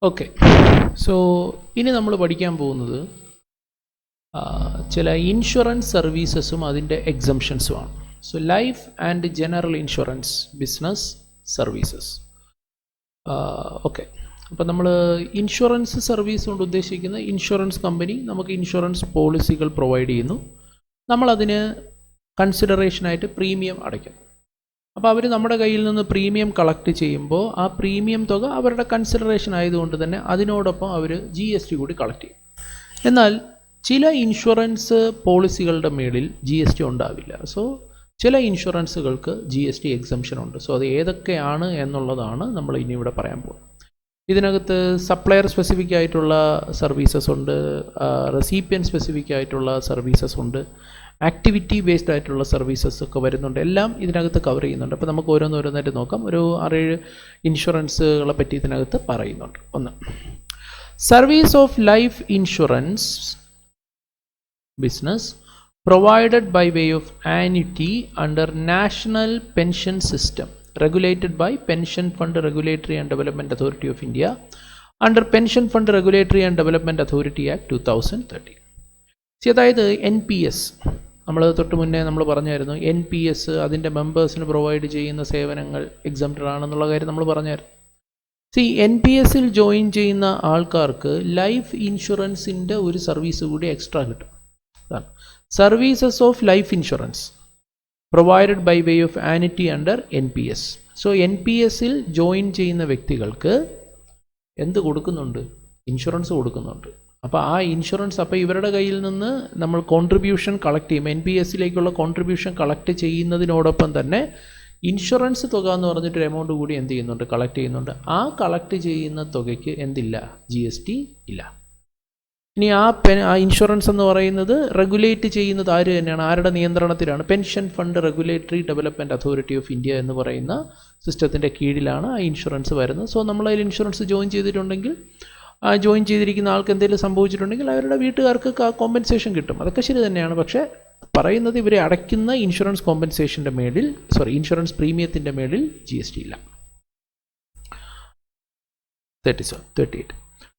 Okay, so ഇനി നമ്മൾ പഠിക്കാൻ പോകുന്നത് ചില ഇൻഷുറൻസ് സർവീസസും അതിൻ്റെ എക്സംഷൻസുമാണ്. So life and general insurance business services. Okay, അപ്പോൾ നമ്മൾ ഇൻഷുറൻസ് സർവീസ് കൊണ്ട് ഉദ്ദേശിക്കുന്ന ഇൻഷുറൻസ് കമ്പനി നമുക്ക് ഇൻഷുറൻസ് പോളിസികൾ പ്രൊവൈഡ് ചെയ്യുന്നു. നമ്മളതിന് കൺസിഡറേഷനായിട്ട് പ്രീമിയം അടയ്ക്കുന്നു. അപ്പോൾ അവർ നമ്മുടെ കയ്യിൽ നിന്ന് പ്രീമിയം കളക്ട് ചെയ്യുമ്പോൾ ആ പ്രീമിയം തുക അവരുടെ കൺസിഡറേഷൻ ആയതുകൊണ്ട് തന്നെ അതിനോടൊപ്പം അവർ GST കൂടി കളക്ട് ചെയ്യും. എന്നാൽ ചില ഇൻഷുറൻസ് പോളിസികളുടെ മേളിൽ GST ഉണ്ടാവില്ല. സോ ചില ഇൻഷുറൻസുകൾക്ക് GST എക്സംഷൻ ഉണ്ട്. സോ അത് ഏതൊക്കെയാണ് എന്നുള്ളതാണ് നമ്മൾ ഇനി ഇവിടെ പറയാൻ പോകുന്നത്. ഇതിനകത്ത് സപ്ലയർ സ്പെസിഫിക് ആയിട്ടുള്ള സർവീസസ് ഉണ്ട്, റെസിപ്പിയൻ സ്പെസിഫിക് ആയിട്ടുള്ള സർവീസസ് ഉണ്ട്, ആക്ടിവിറ്റി ബേസ്ഡ് ആയിട്ടുള്ള സർവീസസ് ഒക്കെ വരുന്നുണ്ട്. എല്ലാം ഇതിനകത്ത് കവർ ചെയ്യുന്നുണ്ട്. അപ്പോൾ നമുക്ക് ഓരോന്നോരോന്നായിട്ട് നോക്കാം. ഒരു 6-7 ഇൻഷുറൻസുകളെ പറ്റി ഇതിനകത്ത് പറയുന്നുണ്ട്. ഒന്ന്, service of life insurance business provided by way of annuity under national pension system regulated by Pension Fund Regulatory and Development Authority of India under Pension Fund Regulatory and Development Authority Act 2013. അതായത് NPS, നമ്മൾ തൊട്ട് മുന്നേ നമ്മൾ പറഞ്ഞായിരുന്നു NPS അതിൻ്റെ മെമ്പേഴ്സിന് provide ചെയ്യുന്ന സേവനങ്ങൾ exempted ആണെന്നുള്ള കാര്യം നമ്മൾ പറഞ്ഞായിരുന്നു. NPSൽ ജോയിൻ ചെയ്യുന്ന ആൾക്കാർക്ക് ലൈഫ് ഇൻഷുറൻസിൻ്റെ ഒരു സർവീസ് കൂടി എക്സ്ട്രാ കിട്ടും. അതാണ് services of life insurance provided by way of annuity under NPS. So NPSൽ ജോയിൻ ചെയ്യുന്ന വ്യക്തികൾക്ക് എന്ത് കൊടുക്കുന്നുണ്ട്? ഇൻഷുറൻസ് കൊടുക്കുന്നുണ്ട്. അപ്പോൾ ആ ഇൻഷുറൻസ്, അപ്പോൾ ഇവരുടെ കയ്യിൽ നിന്ന് നമ്മൾ കോൺട്രിബ്യൂഷൻ കളക്ട് ചെയ്യും. NPSലേക്കുള്ള കോൺട്രിബ്യൂഷൻ കളക്ട് ചെയ്യുന്നതിനോടൊപ്പം തന്നെ ഇൻഷുറൻസ് തുക എന്ന് പറഞ്ഞിട്ടൊരു എമൗണ്ട് കൂടി എന്ത് ചെയ്യുന്നുണ്ട്? കളക്ട് ചെയ്യുന്നുണ്ട്. ആ കളക്ട് ചെയ്യുന്ന തുകയ്ക്ക് എന്തില്ല? GST ഇല്ല. ഇനി ആ ഇൻഷുറൻസ് എന്ന് പറയുന്നത് റെഗുലേറ്റ് ചെയ്യുന്നത് ആര് തന്നെയാണ്? ആരുടെ നിയന്ത്രണത്തിലാണ്? Pension fund regulatory development authority of India എന്ന് പറയുന്ന സിസ്റ്റത്തിൻ്റെ കീഴിലാണ് ആ ഇൻഷുറൻസ് വരുന്നത്. സോ നമ്മൾ അതിൽ ഇൻഷുറൻസ് ജോയിൻ ചെയ്തിട്ടുണ്ടെങ്കിൽ, ജോയിൻ ചെയ്തിരിക്കുന്ന ആൾക്ക് എന്തെങ്കിലും സംഭവിച്ചിട്ടുണ്ടെങ്കിൽ അവരുടെ വീട്ടുകാർക്ക് കോമ്പൻസേഷൻ കിട്ടും. അതൊക്കെ ശരി തന്നെയാണ്. പക്ഷേ പറയുന്നത് ഇവരെ അടയ്ക്കുന്ന ഇൻഷുറൻസ് കോമ്പൻസേഷൻ്റെ മേളിൽ, ഇൻഷുറൻസ് പ്രീമിയത്തിൻ്റെ മേളിൽ GST ഇല്ല. 38.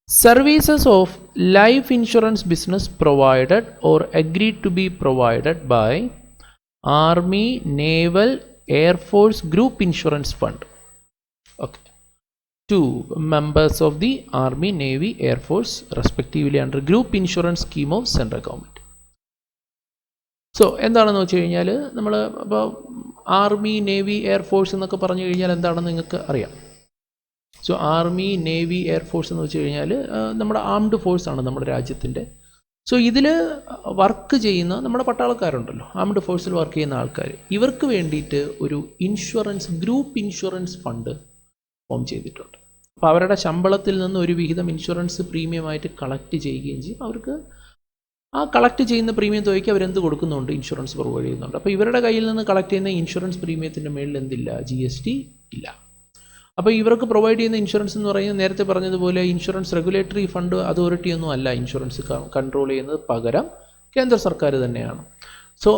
Services of life insurance business provided or agreed to be provided by Army, Naval, Air Force Group Insurance Fund. Okay. 2 members of the Army, Navy, Air Force respectively under Group Insurance Scheme of Central Government. So എന്താണെന്ന് വെച്ച് കഴിഞ്ഞാൽ നമ്മൾ ഇപ്പോൾ army, navy, air force എന്നൊക്കെ പറഞ്ഞു കഴിഞ്ഞാൽ എന്താണെന്ന് നിങ്ങൾക്ക് അറിയാം. സോ ആർമി, നേവി, എയർഫോഴ്സ് എന്ന് വെച്ച് കഴിഞ്ഞാൽ നമ്മുടെ ആംഡ് ഫോഴ്സാണ് നമ്മുടെ രാജ്യത്തിൻ്റെ. സോ ഇതിൽ വർക്ക് ചെയ്യുന്ന നമ്മുടെ പട്ടാളക്കാരുണ്ടല്ലോ, ആംഡ് ഫോഴ്സിൽ വർക്ക് ചെയ്യുന്ന ആൾക്കാർ, ഇവർക്ക് വേണ്ടിയിട്ട് ഒരു insurance, group insurance fund form ചെയ്തിട്ടുണ്ട്. അപ്പോൾ അവരുടെ ശമ്പളത്തിൽ നിന്ന് ഒരു വിഹിതം ഇൻഷുറൻസ് പ്രീമിയമായിട്ട് കളക്ട് ചെയ്യുകയും ചെയ്യും. അവർക്ക് ആ കളക്ട് ചെയ്യുന്ന പ്രീമിയം തുകയ്ക്ക് അവരെന്ത് കൊടുക്കുന്നുണ്ട്? ഇൻഷുറൻസ് പ്രൊവൈഡ് ചെയ്യുന്നുണ്ട്. അപ്പോൾ ഇവരുടെ കയ്യിൽ നിന്ന് കളക്ട് ചെയ്യുന്ന ഇൻഷുറൻസ് പ്രീമിയത്തിൻ്റെ മേളിൽ എന്തില്ല? GST ഇല്ല. അപ്പോൾ ഇവർക്ക് പ്രൊവൈഡ് ചെയ്യുന്ന ഇൻഷുറൻസ് എന്ന് പറയുന്നത് നേരത്തെ പറഞ്ഞതുപോലെ ഇൻഷുറൻസ് റെഗുലേറ്ററി ഫണ്ട് അതോറിറ്റി ഒന്നും അല്ല ഇൻഷുറൻസ് കൺട്രോൾ ചെയ്യുന്നത്, പകരം കേന്ദ്ര സർക്കാർ തന്നെയാണ്. സോ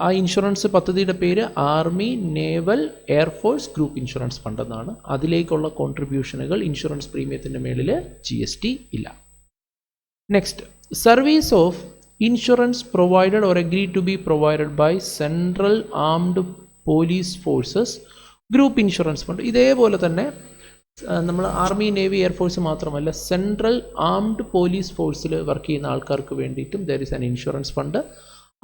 ആ ഇൻഷുറൻസ് പദ്ധതിയുടെ പേര് army, naval, air force group insurance fund എന്നാണ്. അതിലേക്കുള്ള കോൺട്രിബ്യൂഷനുകൾ ഇൻഷുറൻസ് പ്രീമിയത്തിൻ്റെ മേളിൽ GST ഇല്ല. Next, service of insurance provided or agreed to be provided by central armed police forces group insurance fund. ഇതേപോലെ തന്നെ നമ്മൾ ആർമി, നേവി, എയർഫോഴ്സ് മാത്രമല്ല സെൻട്രൽ ആംഡ് പോലീസ് ഫോഴ്സിൽ വർക്ക് ചെയ്യുന്ന ആൾക്കാർക്ക് വേണ്ടിയിട്ടും there is an insurance fund.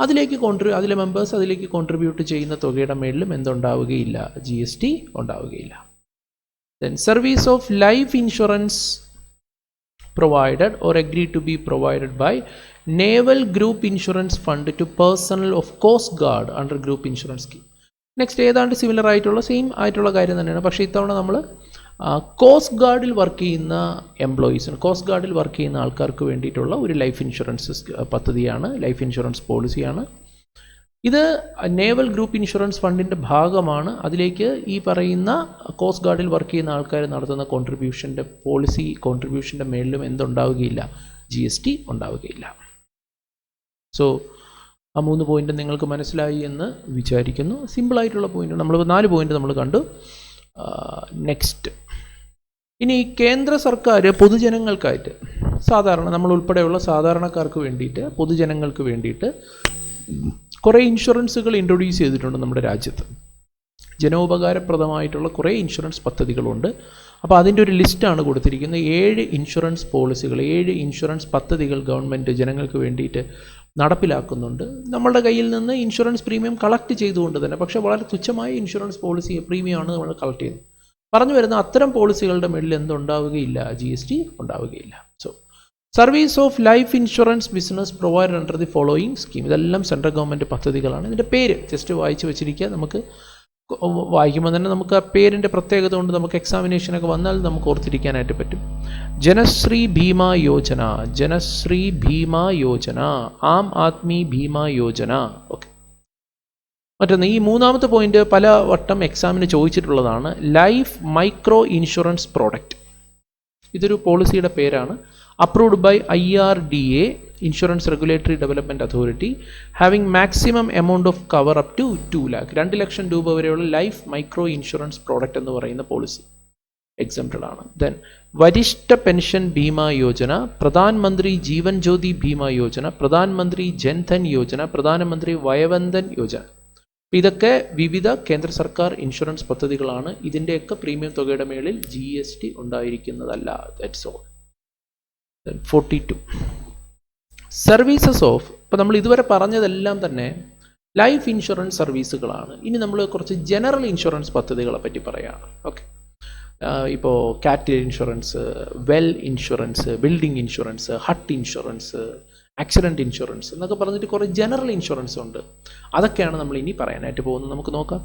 അതിലേക്ക് അതിലെ മെമ്പേഴ്സ് അതിലേക്ക് കോൺട്രിബ്യൂട്ട് ചെയ്യുന്ന തുകയുടെ മേളിലും എന്തുണ്ടാവുകയില്ല? GST ഉണ്ടാവുകയില്ല. Then service of life insurance provided or agreed to be provided by Naval Group Insurance Fund to personnel of Coast Guard under Group Insurance Scheme. Next ഏതാണ്ട് similar ആയിട്ടുള്ള സെയിം ആയിട്ടുള്ള കാര്യം തന്നെയാണ്. പക്ഷേ ഇത്തവണ നമ്മൾ കോസ്റ്റ് ഗാർഡിൽ വർക്ക് ചെയ്യുന്ന എംപ്ലോയീസിന്, കോസ്റ്റ് ഗാർഡിൽ വർക്ക് ചെയ്യുന്ന ആൾക്കാർക്ക് വേണ്ടിയിട്ടുള്ള ഒരു ലൈഫ് ഇൻഷുറൻസ് പദ്ധതിയാണ്, ലൈഫ് ഇൻഷുറൻസ് പോളിസിയാണ്. ഇത് നേവൽ ഗ്രൂപ്പ് ഇൻഷുറൻസ് ഫണ്ടിൻ്റെ ഭാഗമാണ്. അതിലേക്ക് ഈ പറയുന്ന കോസ്റ്റ് ഗാർഡിൽ വർക്ക് ചെയ്യുന്ന ആൾക്കാർ നടത്തുന്ന കോൺട്രിബ്യൂഷൻ്റെ മേളിലും എന്തുണ്ടാവുകയില്ല? GST ഉണ്ടാവുകയില്ല. സോ ആ 3 പോയിന്റ് നിങ്ങൾക്ക് മനസ്സിലായി എന്ന് വിചാരിക്കുന്നു. സിമ്പിളായിട്ടുള്ള പോയിന്റ്, നമ്മൾ 4 പോയിന്റ് നമ്മൾ കണ്ടു. നെക്സ്റ്റ് ഇനി കേന്ദ്ര സർക്കാർ പൊതുജനങ്ങൾക്കായിട്ട് സാധാരണ നമ്മൾ ഉൾപ്പെടെയുള്ള സാധാരണക്കാർക്ക് വേണ്ടിയിട്ട് പൊതുജനങ്ങൾക്ക് വേണ്ടിയിട്ട് കുറേ ഇൻഷുറൻസുകൾ ഇൻട്രൊഡ്യൂസ് ചെയ്തിട്ടുണ്ട് നമ്മുടെ രാജ്യത്ത്. ജനോപകാരപ്രദമായിട്ടുള്ള കുറേ ഇൻഷുറൻസ് പദ്ധതികളുണ്ട്. അപ്പോൾ അതിൻ്റെ ഒരു ലിസ്റ്റാണ് കൊടുത്തിരിക്കുന്നത്. 7 ഇൻഷുറൻസ് പോളിസികൾ, 7 ഇൻഷുറൻസ് പദ്ധതികൾ ഗവൺമെൻറ് ജനങ്ങൾക്ക് വേണ്ടിയിട്ട് നടപ്പിലാക്കുന്നുണ്ട്. നമ്മളുടെ കയ്യിൽ നിന്ന് ഇൻഷുറൻസ് പ്രീമിയം കളക്ട് ചെയ്തുകൊണ്ട് തന്നെ, പക്ഷേ വളരെ തുച്ഛമായ ഇൻഷുറൻസ് പോളിസി പ്രീമിയമാണ് നമ്മൾ കളക്ട് ചെയ്യുന്നത്. പറഞ്ഞു വരുന്ന അത്തരം പോളിസികളുടെ മേളിൽ എന്തുണ്ടാവുകയില്ല, GST ഉണ്ടാവുകയില്ല. So service of life insurance business provided under the following scheme. ഇതെല്ലാം സെൻട്രൽ ഗവൺമെൻറ് പദ്ധതികളാണ്. ഇതിൻ്റെ പേര് ജസ്റ്റ് വായിച്ച് വെച്ചിരിക്കുക. നമുക്ക് വായിക്കുമ്പോൾ തന്നെ നമുക്ക് ആ പേരിൻ്റെ പ്രത്യേകത കൊണ്ട് നമുക്ക് എക്സാമിനേഷനൊക്കെ വന്നാൽ നമുക്ക് ഓർത്തിരിക്കാനായിട്ട് പറ്റും. ജനശ്രീ ഭീമാ യോജന, ജനശ്രീ ഭീമാ യോജന, ആം ആദ്മി ഭീമാ യോജന. ഓക്കെ. മറ്റൊന്ന്, ഈ മൂന്നാമത്തെ പോയിന്റ് പല വട്ടം എക്സാമിന് ചോദിച്ചിട്ടുള്ളതാണ്. Life micro insurance product. ഇതൊരു പോളിസിയുടെ പേരാണ്. Approved by IRDA, insurance regulatory development authority, having maximum amount of cover up to 2 lakh, 2 ലക്ഷം രൂപ വരെയുള്ള ലൈഫ് മൈക്രോ ഇൻഷുറൻസ് പ്രോഡക്റ്റ് എന്ന് പറയുന്ന പോളിസി എക്സംപ്റ്റഡ് ആണ്. ദെൻ വരിഷ്ഠ പെൻഷൻ ഭീമാ യോജന, പ്രധാൻ മന്ത്രി ജീവൻ ജ്യോതി ഭീമാ യോജന, പ്രധാൻ മന്ത്രി ജൻധൻ യോജന, പ്രധാനമന്ത്രി വയവന്ദൻ യോജന. ഇതൊക്കെ വിവിധ കേന്ദ്ര സർക്കാർ ഇൻഷുറൻസ് പദ്ധതികളാണ്. ഇതിൻ്റെയൊക്കെ പ്രീമിയം തുകയുടെ മേളിൽ GST ഉണ്ടായിരിക്കുന്നതല്ല. That's all. 42 services of. ഇപ്പോൾ നമ്മൾ ഇതുവരെ പറഞ്ഞതെല്ലാം തന്നെ ലൈഫ് ഇൻഷുറൻസ് സർവീസുകളാണ്. ഇനി നമ്മൾ കുറച്ച് ജനറൽ ഇൻഷുറൻസ് പദ്ധതികളെ പറ്റി പറയുകയാണ്. ഓക്കെ. ഇപ്പോൾ കാറ്റിൽ insurance, well insurance, building insurance, hut insurance, accident insurance എന്നൊക്കെ പറഞ്ഞിട്ട് കുറേ ജനറൽ ഇൻഷുറൻസ് ഉണ്ട്. അതൊക്കെയാണ് നമ്മൾ ഇനി പറയാനായിട്ട് പോകുന്നത്. നമുക്ക് നോക്കാം.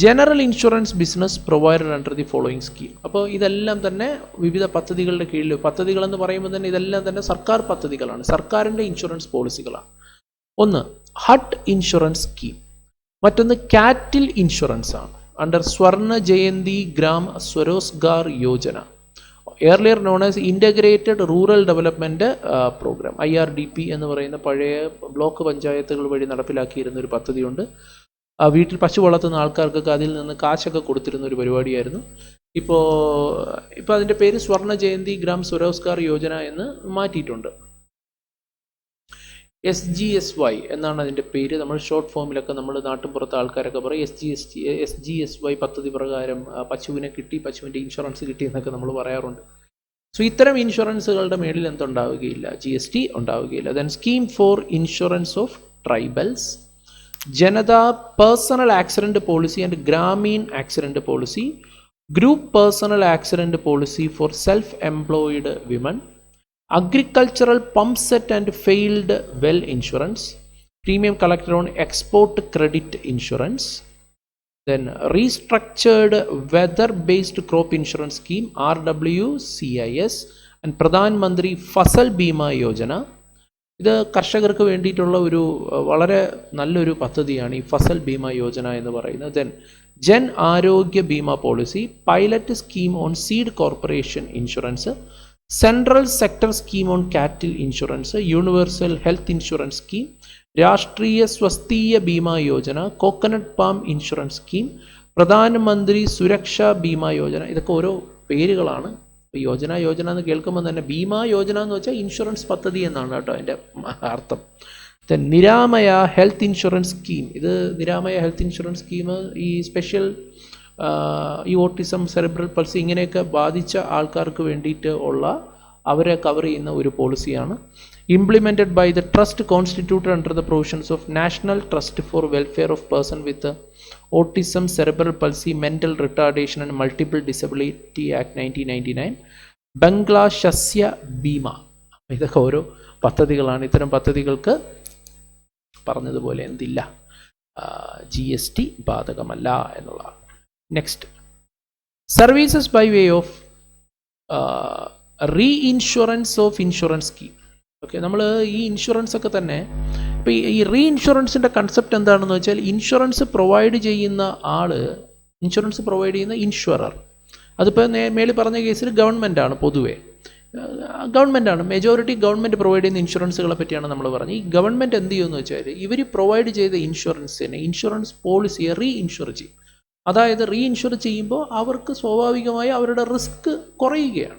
General insurance business provided under the following scheme. അപ്പോൾ ഇതെല്ലാം തന്നെ വിവിധ പദ്ധതികളുടെ കീഴിൽ, പദ്ധതികളെന്ന് പറയുമ്പോൾ തന്നെ ഇതെല്ലാം തന്നെ സർക്കാർ പദ്ധതികളാണ്, സർക്കാരിൻ്റെ ഇൻഷുറൻസ് പോളിസികളാണ്. ഒന്ന് ഹട്ട് ഇൻഷുറൻസ് സ്കീം, മറ്റൊന്ന് കാറ്റിൽ ഇൻഷുറൻസ് ആണ് under Swarna Jayanti Gram Swarozgar Yojana, earlier known as Integrated Rural Development Program, IRDP എന്ന് പറയുന്ന പഴയ ബ്ലോക്ക് പഞ്ചായത്തുകൾ വഴി നടപ്പിലാക്കിയിരുന്ന ഒരു പദ്ധതിയുണ്ട്. വീട്ടിൽ പശു വളർത്തുന്ന ആൾക്കാർക്കൊക്കെ അതിൽ നിന്ന് കാശൊക്കെ കൊടുത്തിരുന്ന ഒരു പരിപാടിയായിരുന്നു. ഇപ്പോൾ അതിൻ്റെ പേര് സ്വർണ ജയന്തി ഗ്രാം സ്വരോസ്ഗാർ യോജന എന്ന് മാറ്റിയിട്ടുണ്ട്. SGSY എന്നാണ് അതിൻ്റെ പേര്. നമ്മൾ ഷോർട്ട് ഫോമിലൊക്കെ നമ്മൾ നാട്ടിൻപുറത്തെ ആൾക്കാരൊക്കെ പറയും SGSY പദ്ധതി പ്രകാരം പശുവിനെ കിട്ടി, പശുവിൻ്റെ ഇൻഷുറൻസ് കിട്ടി എന്നൊക്കെ നമ്മൾ പറയാറുണ്ട്. സോ ഇത്തരം ഇൻഷുറൻസുകളുടെ മേളിൽ എന്തുണ്ടാവുകയില്ല, GST ഉണ്ടാവുകയില്ല. Then scheme for insurance of tribals, Janata personal accident policy and Grameen accident policy, group personal accident policy for self employed women, agricultural pump set and failed well insurance, premium collected on export credit insurance, then restructured weather based crop insurance scheme RWCIS, and Pradhan Mantri Fasal Bima Yojana. ഇത് കർഷകർക്ക് വേണ്ടിയിട്ടുള്ള ഒരു വളരെ നല്ലൊരു പദ്ധതിയാണ് ഈ ഫസൽ ബീമ യോജന എന്ന് പറയുന്നത്. Then Jan Arogya Bima policy, pilot scheme on seed corporation insurance, central sector scheme on cattle insurance, universal health insurance scheme, Rashtriya Swasthya Bima Yojana, coconut palm insurance scheme, Pradhan Mantri Suraksha Bima Yojana. ഇതൊക്കെ ഓരോ പേരുകളാണ്. യോജന എന്ന് കേൾക്കുമ്പോൾ തന്നെ ബീമാ യോജന എന്ന് വെച്ചാൽ ഇൻഷുറൻസ് പദ്ധതി എന്നാണ് കേട്ടോ അതിൻ്റെ അർത്ഥം. നിരാമയ ഹെൽത്ത് ഇൻഷുറൻസ് സ്കീം, ഇത് നിരാമയ ഹെൽത്ത് ഇൻഷുറൻസ് സ്കീം ഈ സ്പെഷ്യൽ ഈ ഓട്ടിസം, സെറിബ്രൽ പൾസി ഇങ്ങനെയൊക്കെ ബാധിച്ച ആൾക്കാർക്ക് വേണ്ടിയിട്ട് ഉള്ള അവരെ കവർ ചെയ്യുന്ന ഒരു പോളിസിയാണ്. Implemented by the trust constituted under the provisions of national trust for welfare of person with autism, cerebral palsy, mental retardation and multiple disability act 1999, Bangla Shasya Bima. ഇതൊക്കെ ഓരോ പദ്ധതികളാണ്. ഇത്തരം പദ്ധതികൾക്ക് പറഞ്ഞതുപോലെ എന്തില്ല, GST ബാധകമല്ല എന്നുള്ളതാണ്. Next, services by way of reinsurance of insurance scheme. Okay, നമ്മൾ ഈ ഇൻഷുറൻസ് ഒക്കെ തന്നെ ഇപ്പോൾ ഈ റീഇൻഷുറൻസിൻ്റെ കൺസെപ്റ്റ് എന്താണെന്ന് വെച്ചാൽ ഇൻഷുറൻസ് പ്രൊവൈഡ് ചെയ്യുന്ന ഇൻഷുറൻസ് പ്രൊവൈഡ് ചെയ്യുന്ന ഇൻഷുറർ, അതിപ്പോൾ മേളിൽ പറഞ്ഞ കേസിൽ ഗവൺമെൻറ്റാണ്. പൊതുവേ ഗവൺമെൻറ്റാണ്, മെജോറിറ്റി ഗവൺമെൻറ് പ്രൊവൈഡ് ചെയ്യുന്ന ഇൻഷുറൻസുകളെ പറ്റിയാണ് നമ്മൾ പറഞ്ഞത്. ഈ ഗവൺമെൻറ് എന്ത് ചെയ്യുമെന്ന് വെച്ചാൽ ഇവർ പ്രൊവൈഡ് ചെയ്ത ഇൻഷുറൻസിനെ, ഇൻഷുറൻസ് പോളിസിയെ റീഇൻഷുർ ചെയ്യും. അതായത് റീഇൻഷുർ ചെയ്യുമ്പോൾ അവർക്ക് സ്വാഭാവികമായി അവരുടെ റിസ്ക് കുറയുകയാണ്.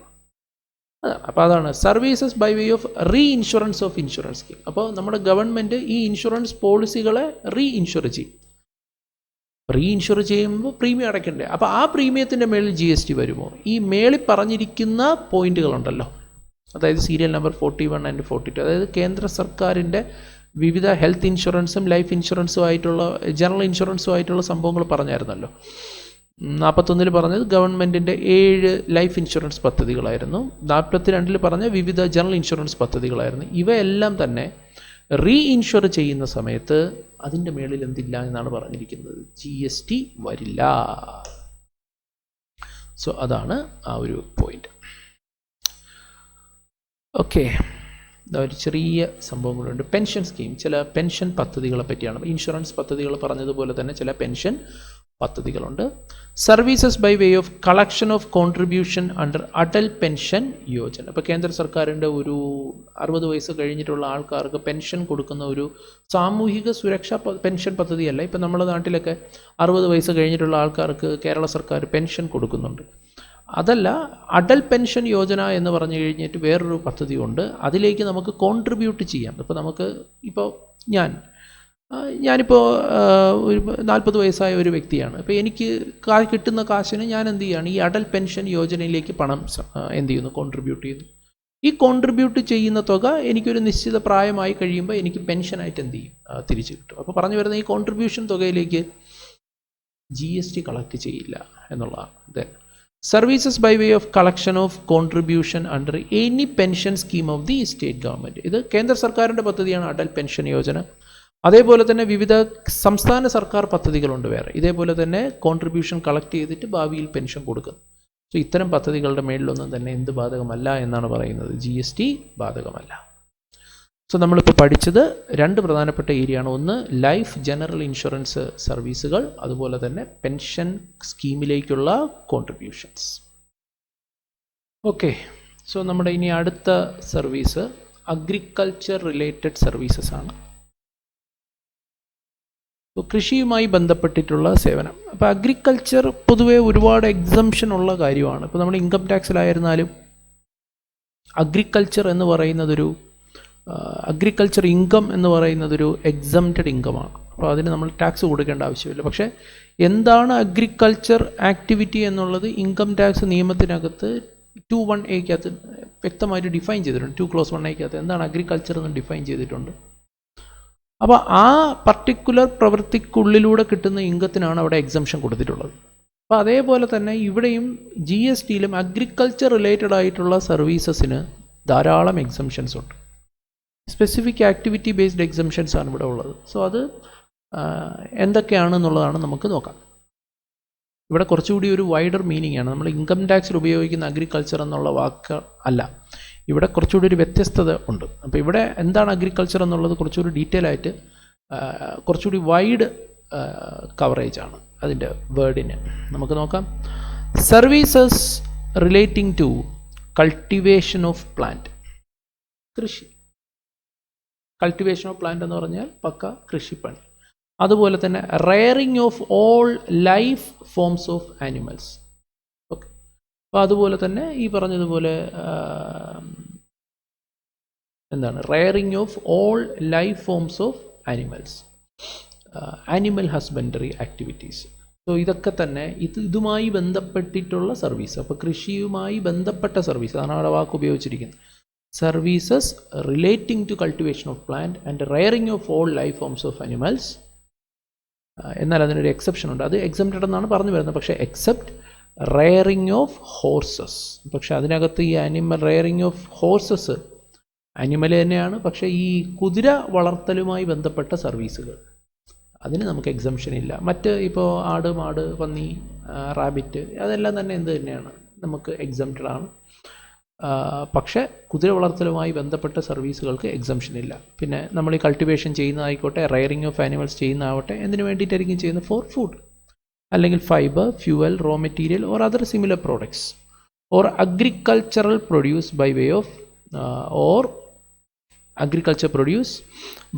അപ്പോൾ അതാണ് services by way of reinsurance of insurance scheme. അപ്പോൾ നമ്മുടെ ഗവൺമെൻറ് ഈ ഇൻഷുറൻസ് പോളിസികളെ റീഇൻഷുർ ചെയ്യും. റീഇൻഷുർ ചെയ്യുമ്പോൾ പ്രീമിയം അടയ്ക്കണ്ടേ, അപ്പോൾ ആ പ്രീമിയത്തിൻ്റെ മേളിൽ GST വരുമോ? ഈ മേളിൽ പറഞ്ഞിരിക്കുന്ന പോയിന്റുകളുണ്ടല്ലോ, അതായത് സീരിയൽ നമ്പർ 41 and 42, അതായത് കേന്ദ്ര സർക്കാരിൻ്റെ വിവിധ ഹെൽത്ത് ഇൻഷുറൻസും ലൈഫ് ഇൻഷുറൻസും ആയിട്ടുള്ള ജനറൽ ഇൻഷുറൻസും ആയിട്ടുള്ള സംഭവങ്ങൾ പറഞ്ഞായിരുന്നല്ലോ. 41 പറഞ്ഞത് ഗവൺമെൻറ്റിൻ്റെ 7 ലൈഫ് ഇൻഷുറൻസ് പദ്ധതികളായിരുന്നു. 42 പറഞ്ഞ വിവിധ ജനറൽ ഇൻഷുറൻസ് പദ്ധതികളായിരുന്നു. ഇവയെല്ലാം തന്നെ റീഇൻഷുർ ചെയ്യുന്ന സമയത്ത് അതിൻ്റെ മേളിൽ എന്തില്ല എന്നാണ് പറഞ്ഞിരിക്കുന്നത്, GST വരില്ല. സോ അതാണ് ആ ഒരു പോയിന്റ്. ഓക്കെ, ഒരു ചെറിയ സംഭവങ്ങളുണ്ട്. പെൻഷൻ സ്കീം, ചില പെൻഷൻ പദ്ധതികളെ പറ്റിയാണ്. ഇൻഷുറൻസ് പദ്ധതികൾ പറഞ്ഞതുപോലെ തന്നെ ചില പെൻഷൻ പദ്ധതികളുണ്ട്. Services by way of collection of contribution under Atal pension Yojana. അപ്പോൾ കേന്ദ്ര സർക്കാരിൻ്റെ ഒരു 60 വയസ്സ് കഴിഞ്ഞിട്ടുള്ള ആൾക്കാർക്ക് പെൻഷൻ കൊടുക്കുന്ന ഒരു സാമൂഹിക സുരക്ഷാ പെൻഷൻ പദ്ധതിയല്ല. ഇപ്പം നമ്മുടെ നാട്ടിലൊക്കെ 60 വയസ്സ് കഴിഞ്ഞിട്ടുള്ള ആൾക്കാർക്ക് കേരള സർക്കാർ പെൻഷൻ കൊടുക്കുന്നുണ്ട്. അതല്ല, അടൽ പെൻഷൻ യോജന എന്ന് പറഞ്ഞു കഴിഞ്ഞിട്ട് വേറൊരു പദ്ധതി ഉണ്ട്. അതിലേക്ക് നമുക്ക് കോൺട്രിബ്യൂട്ട് ചെയ്യാം. ഇപ്പോൾ നമുക്ക് ഞാനിപ്പോൾ ഒരു 40 വയസ്സായ ഒരു വ്യക്തിയാണ്. അപ്പോൾ എനിക്ക് കിട്ടുന്ന കാശിന് ഞാൻ എന്ത് ചെയ്യുകയാണ്, ഈ അടൽ പെൻഷൻ യോജനയിലേക്ക് പണം എന്ത് ചെയ്യുന്നു, കോൺട്രിബ്യൂട്ട് ചെയ്യുന്നു. ഈ കോൺട്രിബ്യൂട്ട് ചെയ്യുന്ന തുക എനിക്കൊരു നിശ്ചിത പ്രായമായി കഴിയുമ്പോൾ എനിക്ക് പെൻഷനായിട്ട് എന്ത് ചെയ്യും, തിരിച്ചു കിട്ടും. അപ്പോൾ പറഞ്ഞു വരുന്ന ഈ കോൺട്രിബ്യൂഷൻ തുകയിലേക്ക് GST കളക്ട് ചെയ്യില്ല എന്നുള്ളതാണ്. Then services by way of collection of contribution under any pension scheme of the state government. ഇത് കേന്ദ്ര സർക്കാരിൻ്റെ പദ്ധതിയാണ് അടൽ പെൻഷൻ യോജന. അതേപോലെ തന്നെ വിവിധ സംസ്ഥാന സർക്കാർ പദ്ധതികളുണ്ട് വേറെ, ഇതേപോലെ തന്നെ കോൺട്രിബ്യൂഷൻ കളക്ട് ചെയ്തിട്ട് ഭാവിയിൽ പെൻഷൻ കൊടുക്കുന്നു. സോ ഇത്തരം പദ്ധതികളുടെ മേളിലൊന്നും തന്നെ എന്ത് ബാധകമല്ല എന്നാണ് പറയുന്നത്, GST ബാധകമല്ല. സോ നമ്മളിപ്പോൾ പഠിച്ചത് 2 പ്രധാനപ്പെട്ട ഏരിയയാണ്. ഒന്ന് ലൈഫ് ജനറൽ ഇൻഷുറൻസ് സർവീസുകൾ, അതുപോലെ തന്നെ പെൻഷൻ സ്കീമിലേക്കുള്ള കോൺട്രിബ്യൂഷൻസ്. ഓക്കെ, സോ നമ്മുടെ ഇനി അടുത്ത സർവീസ് അഗ്രികൾച്ചർ റിലേറ്റഡ് സർവീസസ് ആണ്. കൃഷിയുമായി ബന്ധപ്പെട്ടിട്ടുള്ള സേവനം. അപ്പോൾ അഗ്രികൾച്ചർ പൊതുവേ ഒരുപാട് എക്സംഷൻ ഉള്ള കാര്യമാണ്. ഇപ്പോൾ നമ്മൾ ഇൻകം ടാക്സിലായിരുന്നാലും അഗ്രികൾച്ചർ എന്ന് പറയുന്നതൊരു അഗ്രികൾച്ചർ ഇൻകം എന്ന് പറയുന്നതൊരു എക്സംപ്റ്റഡ് ഇൻകമാണ്. അപ്പോൾ അതിന് നമ്മൾ ടാക്സ് കൊടുക്കേണ്ട ആവശ്യമില്ല. പക്ഷേ എന്താണ് അഗ്രികൾച്ചർ ആക്ടിവിറ്റി എന്നുള്ളത് ഇൻകം ടാക്സ് നിയമത്തിനകത്ത് 2(1)(a)ക്കകത്ത് വ്യക്തമായിട്ട് ഡിഫൈൻ ചെയ്തിട്ടുണ്ട്. 2(1)(a)ക്കകത്ത് എന്താണ് അഗ്രികൾച്ചർ എന്ന് ഡിഫൈൻ ചെയ്തിട്ടുണ്ട്. അപ്പോൾ ആ പർട്ടിക്കുലർ പ്രവൃത്തിക്കുള്ളിലൂടെ കിട്ടുന്ന ഇൻകത്തിനാണ് അവിടെ എക്സംഷൻ കൊടുത്തിട്ടുള്ളത്. അപ്പോൾ അതേപോലെ തന്നെ ഇവിടെയും GSTയിലും അഗ്രികൾച്ചർ റിലേറ്റഡ് ആയിട്ടുള്ള സർവീസസിന് ധാരാളം എക്സംഷൻസ് ഉണ്ട്. സ്പെസിഫിക് ആക്ടിവിറ്റി ബേസ്ഡ് എക്സംഷൻസ് ആണ് ഇവിടെ ഉള്ളത്. സോ അത് എന്തൊക്കെയാണെന്നുള്ളതാണ് നമുക്ക് നോക്കാം. ഇവിടെ കുറച്ചുകൂടി ഒരു വൈഡർ മീനിങ് ആണ്. നമ്മൾ ഇൻകം ടാക്സിൽ ഉപയോഗിക്കുന്ന അഗ്രികൾച്ചർ എന്നുള്ള വാക്ക് അല്ല, ഇവിടെ കുറച്ചുകൂടി ഒരു വ്യത്യസ്തത ഉണ്ട്. അപ്പോൾ ഇവിടെ എന്താണ് അഗ്രികൾച്ചർ എന്നുള്ളത് കുറച്ചുകൂടി ഡീറ്റെയിൽ ആയിട്ട് കുറച്ചുകൂടി വൈഡ് കവറേജ് ആണ് അതിൻ്റെ വേർഡിന്. നമുക്ക് നോക്കാം. Services relating to cultivation of plant, കൃഷി. കൾട്ടിവേഷൻ ഓഫ് പ്ലാന്റ് എന്ന് പറഞ്ഞാൽ പക്ക കൃഷിപ്പണി. അതുപോലെ തന്നെ rearing of all life forms of animals. Okay, അപ്പോൾ അതുപോലെ തന്നെ ഈ പറഞ്ഞതുപോലെ എന്താണ് rearing of all life forms of animals, animal husbandry activities. So ഇതൊക്കെ തന്നെ ഇതുമായി ബന്ധപ്പെട്ടിട്ടുള്ള സർവീസ്. അപ്പോൾ കൃഷിയുമായി ബന്ധപ്പെട്ട സർവീസ്, അതാണ് അവിടെ വാക്ക് ഉപയോഗിച്ചിരിക്കുന്നത്. Services relating to cultivation of plant and rearing of all life forms of animals. എന്നാൽ അതിനൊരു എക്സെപ്ഷൻ ഉണ്ട്. അത് എക്സംപ്റ്റഡ് എന്നാണ് പറഞ്ഞു വരുന്നത്. പക്ഷേ എക്സെപ്റ്റ് റെയറിങ് ഓഫ് ഹോഴ്സസ്. പക്ഷേ അതിനകത്ത് ഈ റെയറിങ് ഓഫ് ഹോഴ്സസ് ആനിമൽ തന്നെയാണ്. പക്ഷേ ഈ കുതിര വളർത്തലുമായി ബന്ധപ്പെട്ട സർവീസുകൾ അതിന് നമുക്ക് എക്സംഷൻ ഇല്ല. മറ്റ് ഇപ്പോൾ ആട്, മാട്, പന്നി, റാബിറ്റ് അതെല്ലാം തന്നെ എന്ത് തന്നെയാണ്, നമുക്ക് എക്സംപ്റ്റഡ് ആണ്. പക്ഷേ കുതിര വളർത്തലുമായി ബന്ധപ്പെട്ട സർവീസുകൾക്ക് എക്സംഷൻ ഇല്ല. പിന്നെ നമ്മൾ ഈ കൾട്ടിവേഷൻ ചെയ്യുന്നതായിക്കോട്ടെ, റെയറിങ് ഓഫ് ആനിമൽസ് ചെയ്യുന്നതാവട്ടെ, എന്തിനു വേണ്ടിയിട്ടായിരിക്കും ചെയ്യുന്നത്? ഫോർ ഫുഡ്, അല്ലെങ്കിൽ fibre, fuel, raw material or other similar products or agricultural produce by way of or agriculture produce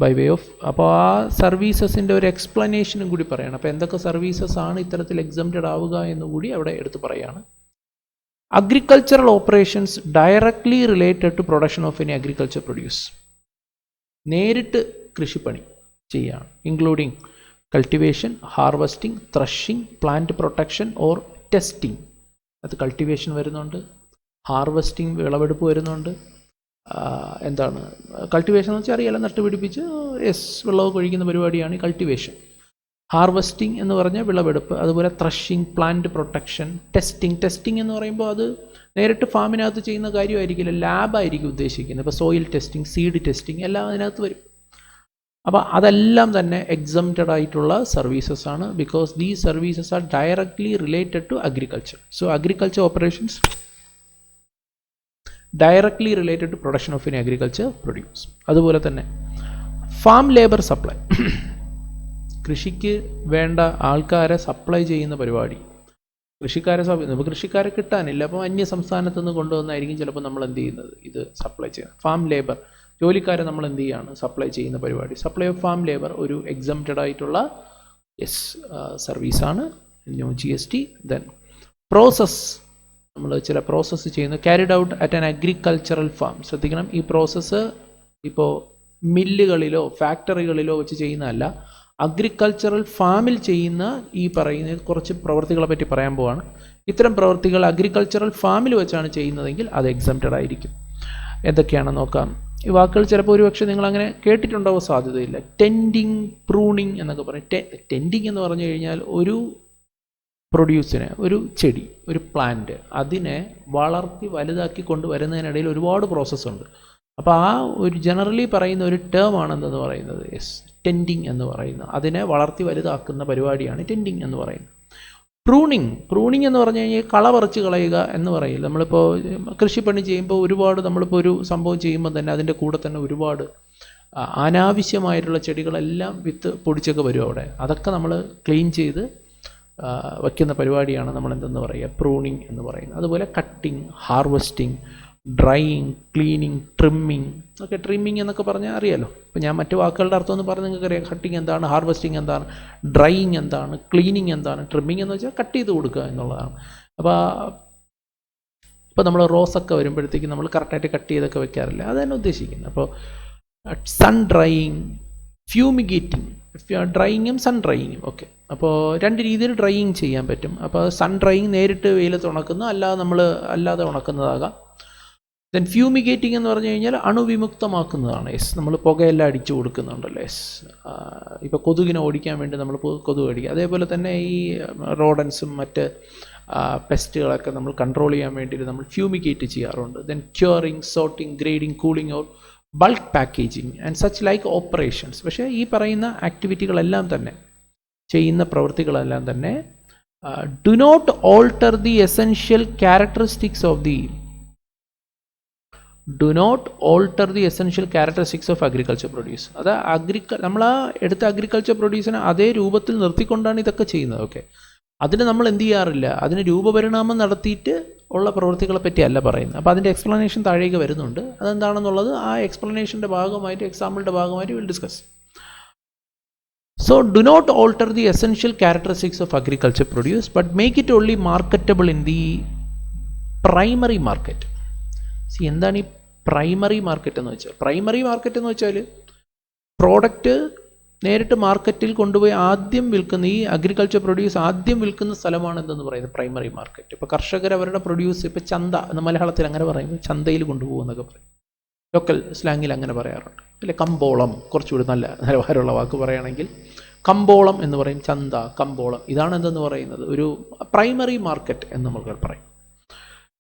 by way of. അപ്പോൾ ആ സർവീസസിൻ്റെ ഒരു എക്സ്പ്ലനേഷനും കൂടി പറയണം. അപ്പോൾ എന്തൊക്കെ സർവീസസ് ആണ് ഇത്തരത്തിൽ എക്സംപ്റ്റഡ് ആവുക എന്നുകൂടി അവിടെ എടുത്ത് പറയുകയാണ്. Agricultural operations directly related to production of any agriculture produce. നേരിട്ട് കൃഷിപ്പണി ചെയ്യുകയാണ്. Including cultivation, harvesting, threshing, plant protection or testing. അത് കൾട്ടിവേഷൻ വരുന്നുണ്ട്, ഹാർവസ്റ്റിംഗ് വിളവെടുപ്പ് വരുന്നുണ്ട്. എന്താണ് കൾട്ടിവേഷൻ എന്ന് വെച്ചാൽ അറിയാലോ, നട്ടുപിടിപ്പിച്ച് വിളവ് ഒഴിക്കുന്ന പരിപാടിയാണ് കൾട്ടിവേഷൻ. ഹാർവസ്റ്റിംഗ് എന്ന് പറഞ്ഞാൽ വിളവെടുപ്പ്. അതുപോലെ threshing, plant protection, testing. Testing എന്ന് പറയുമ്പോൾ അത് നേരിട്ട് ഫാമിനകത്ത് ചെയ്യുന്ന കാര്യമായിരിക്കില്ല, ലാബായിരിക്കും ഉദ്ദേശിക്കുന്നത്. ഇപ്പോൾ സോയിൽ ടെസ്റ്റിംഗ്, സീഡ് ടെസ്റ്റിംഗ് എല്ലാം അതിനകത്ത് വരും. അപ്പോൾ അതെല്ലാം തന്നെ എക്സംപ്റ്റഡ് ആയിട്ടുള്ള സർവീസസ് ആണ്. Because these services are directly related to agriculture. So agriculture operations directly related to production of any agriculture produce. അതുപോലെ തന്നെ ഫാം ലേബർ സപ്ലൈ, കൃഷിക്ക് വേണ്ട ആൾക്കാരെ സപ്ലൈ ചെയ്യുന്ന പരിപാടി. കൃഷിക്കാരെ കിട്ടാനില്ല, അപ്പോൾ അന്യ സംസ്ഥാനത്തു നിന്ന് കൊണ്ടുവന്നായിരിക്കും ചിലപ്പോൾ നമ്മൾ എന്ത് ചെയ്യുന്നത്, ഇത് സപ്ലൈ ചെയ്യുന്നത്. ഫാം ലേബർ, ജോലിക്കാരെ നമ്മൾ എന്ത് ചെയ്യുകയാണ്, സപ്ലൈ ചെയ്യുന്ന പരിപാടി. സപ്ലൈ ഓഫ് ഫാം ലേബർ ഒരു എക്സംപ്റ്റഡ് ആയിട്ടുള്ള സർവീസാണ്, നോ GST. ദെൻ പ്രോസസ്, നമ്മൾ ചില പ്രോസസ്സ് ചെയ്യുന്നു. Carried out at an agricultural farm. ശ്രദ്ധിക്കണം, ഈ പ്രോസസ്സ് ഇപ്പോൾ മില്ലുകളിലോ ഫാക്ടറികളിലോ വെച്ച് ചെയ്യുന്നതല്ല, അഗ്രികൾച്ചറൽ ഫാമിൽ ചെയ്യുന്ന ഈ പറയുന്ന കുറച്ച് പ്രവൃത്തികളെ പറ്റി പറയാൻ പോവാണ്. ഇത്തരം പ്രവൃത്തികൾ അഗ്രികൾച്ചറൽ ഫാമിൽ വെച്ചാണ് ചെയ്യുന്നതെങ്കിൽ അത് എക്സംപ്റ്റഡ് ആയിരിക്കും. എന്തൊക്കെയാണെന്ന് നോക്കാം. ഈ വാക്കുകൾ ചിലപ്പോൾ ഒരുപക്ഷെ നിങ്ങൾ അങ്ങനെ കേട്ടിട്ടുണ്ടാവാൻ സാധ്യതയില്ല. ടെൻഡിങ്, പ്രൂണിങ് എന്നൊക്കെ പറയും. ടെൻഡിങ് എന്ന് പറഞ്ഞു കഴിഞ്ഞാൽ ഒരു പ്രൊഡ്യൂസിനെ, ഒരു ചെടി, ഒരു പ്ലാന്റ്, അതിനെ വളർത്തി വലുതാക്കി കൊണ്ടുവരുന്നതിനിടയിൽ ഒരുപാട് പ്രോസസ്സുണ്ട്. അപ്പോൾ ആ ഒരു ജനറലി പറയുന്ന ഒരു ടേം ആണെന്ന് പറയുന്നത് ടെൻഡിങ് എന്ന് പറയുന്നത്. അതിനെ വളർത്തി വലുതാക്കുന്ന പരിപാടിയാണ് ടെൻഡിങ് എന്ന് പറയുന്നത്. പ്രൂണിങ് എന്ന് പറഞ്ഞു കഴിഞ്ഞാൽ കള പറിച്ച് കളയുക എന്ന് പറയില്ല. നമ്മളിപ്പോൾ കൃഷിപ്പണി ചെയ്യുമ്പോൾ ഒരുപാട്, നമ്മളിപ്പോൾ ഒരു സംഭവം ചെയ്യുമ്പോൾ തന്നെ അതിൻ്റെ കൂടെ തന്നെ ഒരുപാട് അനാവശ്യമായിട്ടുള്ള ചെടികളെല്ലാം വിത്ത് പൊടിച്ചൊക്കെ വരും അവിടെ. അതൊക്കെ നമ്മൾ ക്ലീൻ ചെയ്ത് വയ്ക്കുന്ന പരിപാടിയാണ് നമ്മൾ എന്തെന്ന് പറയുക, പ്രൂണിങ് എന്ന് പറയുന്നത്. അതുപോലെ cutting, harvesting, drying, cleaning, trimming ഒക്കെ. ട്രിമ്മിങ് എന്നൊക്കെ പറഞ്ഞാൽ അറിയാലോ. ഇപ്പോൾ ഞാൻ മറ്റു വാക്കുകളുടെ അർത്ഥം എന്ന് പറഞ്ഞാൽ നിങ്ങൾക്ക് അറിയാം. കട്ടിങ് എന്താണ്, ഹാർവസ്റ്റിംഗ് എന്താണ്, ഡ്രൈയിങ് എന്താണ്, ക്ലീനിങ് എന്താണ്. ട്രിമ്മിങ് എന്ന് വെച്ചാൽ കട്ട് ചെയ്ത് കൊടുക്കുക എന്നുള്ളതാണ്. അപ്പോൾ നമ്മൾ റോസൊക്കെ വരുമ്പോഴത്തേക്ക് നമ്മൾ കറക്റ്റായിട്ട് കട്ട് ചെയ്തൊക്കെ വെക്കാറില്ല, അത് തന്നെ ഉദ്ദേശിക്കുന്നത്. അപ്പോൾ സൺ ഡ്രൈയിങ്, ഫ്യൂമിഗേറ്റിംഗ്, ഡ്രൈയിങ്ങും സൺ ഡ്രൈയിങ്ങും ഒക്കെ. അപ്പോൾ രണ്ട് രീതിയിൽ ഡ്രൈയിങ് ചെയ്യാൻ പറ്റും. അപ്പോൾ സൺ ഡ്രൈയിങ് നേരിട്ട് വെയിലത്ത് ഉണക്കുന്ന, അല്ലാതെ ഉണക്കുന്നതാകാം. ദെൻ ഫ്യൂമിഗേറ്റിംഗ് എന്ന് പറഞ്ഞു കഴിഞ്ഞാൽ അണുവിമുക്തമാക്കുന്നതാണ്. നമ്മൾ പുകയെല്ലാം അടിച്ചു കൊടുക്കുന്നുണ്ടല്ലോ. ഇപ്പോൾ കൊതുകിനെ ഓടിക്കാൻ വേണ്ടി നമ്മൾ കൊതുക് അടിക്കുക. അതേപോലെ തന്നെ ഈ റോഡൻസും മറ്റ് പെസ്റ്റുകളൊക്കെ നമ്മൾ കൺട്രോൾ ചെയ്യാൻ വേണ്ടിയിട്ട് നമ്മൾ ഫ്യൂമിഗേറ്റ് ചെയ്യാറുണ്ട്. Then curing, sorting, grading, cooling or bulk packaging and such like operations. പക്ഷേ ഈ പറയുന്ന ആക്ടിവിറ്റികളെല്ലാം തന്നെ, ചെയ്യുന്ന പ്രവൃത്തികളെല്ലാം തന്നെ do not alter the essential characteristics of agriculture produce. അത് നമ്മൾ ആ എടുത്ത അഗ്രികൾച്ചർ പ്രൊഡ്യൂസിനെ അതേ രൂപത്തിൽ നിർത്തിക്കൊണ്ടാണ് ഇതൊക്കെ ചെയ്യുന്നത്. ഓക്കെ, അതിന് നമ്മൾ എന്ത് ചെയ്യാറില്ല, അതിന് രൂപപരിണാമം നടത്തിയിട്ട് ഉള്ള പ്രവൃത്തികളെ പറ്റിയല്ല പറയുന്നത്. അപ്പോൾ അതിൻ്റെ എക്സ്പ്ലനേഷൻ താഴേക്ക് വരുന്നുണ്ട്. അതെന്താണെന്നുള്ളത് ആ എക്സ്പ്ലനേഷൻ്റെ ഭാഗമായിട്ട്, എക്സാമ്പിളിൻ്റെ ഭാഗമായിട്ട് will discuss. So do not alter the essential characteristics of agriculture produce, but make it only marketable in the primary market. See, എന്താണ് ഈ പ്രൈമറി മാർക്കറ്റ് എന്ന് വെച്ചാൽ? പ്രൈമറി മാർക്കറ്റ് എന്ന് വെച്ചാൽ പ്രോഡക്റ്റ് നേരിട്ട് മാർക്കറ്റിൽ കൊണ്ടുപോയി ആദ്യം വിൽക്കുന്ന, ഈ അഗ്രികൾച്ചർ പ്രൊഡ്യൂസ് ആദ്യം വിൽക്കുന്ന സ്ഥലമാണ് എന്തെന്ന് പറയുന്നത്, പ്രൈമറി മാർക്കറ്റ്. ഇപ്പോൾ കർഷകർ അവരുടെ പ്രൊഡ്യൂസ്, ഇപ്പോൾ ചന്ത എന്ന് മലയാളത്തിൽ അങ്ങനെ പറയുമ്പോൾ ചന്തയിൽ കൊണ്ടുപോകുന്നൊക്കെ പറയും. ലോക്കൽ സ്ലാങ്ങിൽ അങ്ങനെ പറയാറുണ്ട്. അല്ലെ, കമ്പോളം, കുറച്ചുകൂടി നല്ല നിലവാരമുള്ള വാക്ക് പറയുകയാണെങ്കിൽ കമ്പോളം എന്ന് പറയും. ചന്ത, കമ്പോളം, ഇതാണ് എന്തെന്ന് പറയുന്നത്, ഒരു പ്രൈമറി മാർക്കറ്റ് എന്ന് നമ്മൾ പറയും.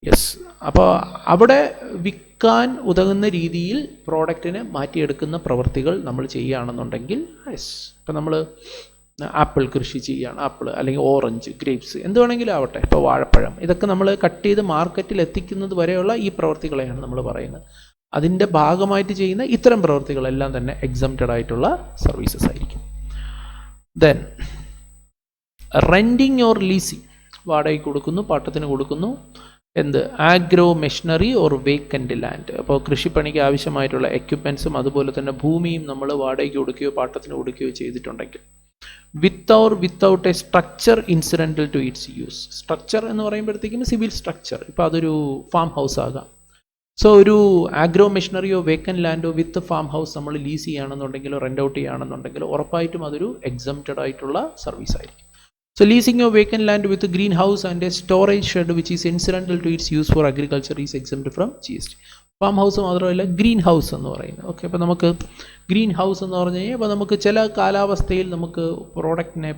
യെസ്. അപ്പോൾ അവിടെ വിൽക്കാൻ ഉതകുന്ന രീതിയിൽ പ്രോഡക്റ്റിനെ മാറ്റിയെടുക്കുന്ന പ്രവൃത്തികൾ നമ്മൾ ചെയ്യുകയാണെന്നുണ്ടെങ്കിൽ യെസ്. ഇപ്പം നമ്മൾ ആപ്പിൾ കൃഷി ചെയ്യുകയാണ്, ആപ്പിൾ അല്ലെങ്കിൽ ഓറഞ്ച്, ഗ്രേപ്സ്, എന്ത് വേണമെങ്കിലും ആവട്ടെ, ഇപ്പോൾ വാഴപ്പഴം, ഇതൊക്കെ നമ്മൾ കട്ട് ചെയ്ത് മാർക്കറ്റിൽ എത്തിക്കുന്നത് വരെയുള്ള ഈ പ്രവൃത്തികളെയാണ് നമ്മൾ പറയുന്നത്. അതിൻ്റെ ഭാഗമായിട്ട് ചെയ്യുന്ന ഇത്തരം പ്രവൃത്തികളെല്ലാം തന്നെ എക്സംപ്റ്റഡ് ആയിട്ടുള്ള സർവീസസ് ആയിരിക്കും. ദെൻ റെൻറ്റിങ് ഓർ ലീസിങ്, വാടകയ്ക്ക് കൊടുക്കുന്നു, പാട്ടത്തിന് കൊടുക്കുന്നു. എന്ത് agro machinery or vacant land. അപ്പോൾ കൃഷിപ്പണിക്ക് ആവശ്യമായിട്ടുള്ള എക്യുപ്മെൻസും അതുപോലെ തന്നെ ഭൂമിയും നമ്മൾ വാടകയ്ക്ക് കൊടുക്കുകയോ പാട്ടത്തിന് കൊടുക്കുകയോ ചെയ്തിട്ടുണ്ടെങ്കിൽ without a structure incidental to its use. Structure എന്ന് പറയുമ്പോഴത്തേക്കും സിവിൽ സ്ട്രക്ചർ, ഇപ്പോൾ അതൊരു ഫാം ഹൗസ് ആകാം. സോ ഒരു ആഗ്രോ മെഷീനറിയോ വേക്കൻ ലാൻഡോ വിത്ത് ഫാം ഹൗസ് നമ്മൾ ലീസ് ചെയ്യുകയാണെന്നുണ്ടെങ്കിലോ റെൻ്റ് ഔട്ട് ചെയ്യുകയാണെന്നുണ്ടെങ്കിലോ ഉറപ്പായിട്ടും അതൊരു എക്സംപ്റ്റഡ് ആയിട്ടുള്ള സർവീസ് ആയിരിക്കും. So leasing your vacant land with a greenhouse and a storage shed which is incidental to its use for agriculture is exempt from GST. Farm house മാത്രമല്ല green house എന്ന് പറയുന്നത്. Okay, അപ്പോൾ നമുക്ക് green house എന്ന് പറഞ്ഞു കഴിഞ്ഞാൽ ഇപ്പോൾ നമുക്ക് ചില കാലാവസ്ഥയിൽ നമുക്ക് പ്രോഡക്റ്റിനെ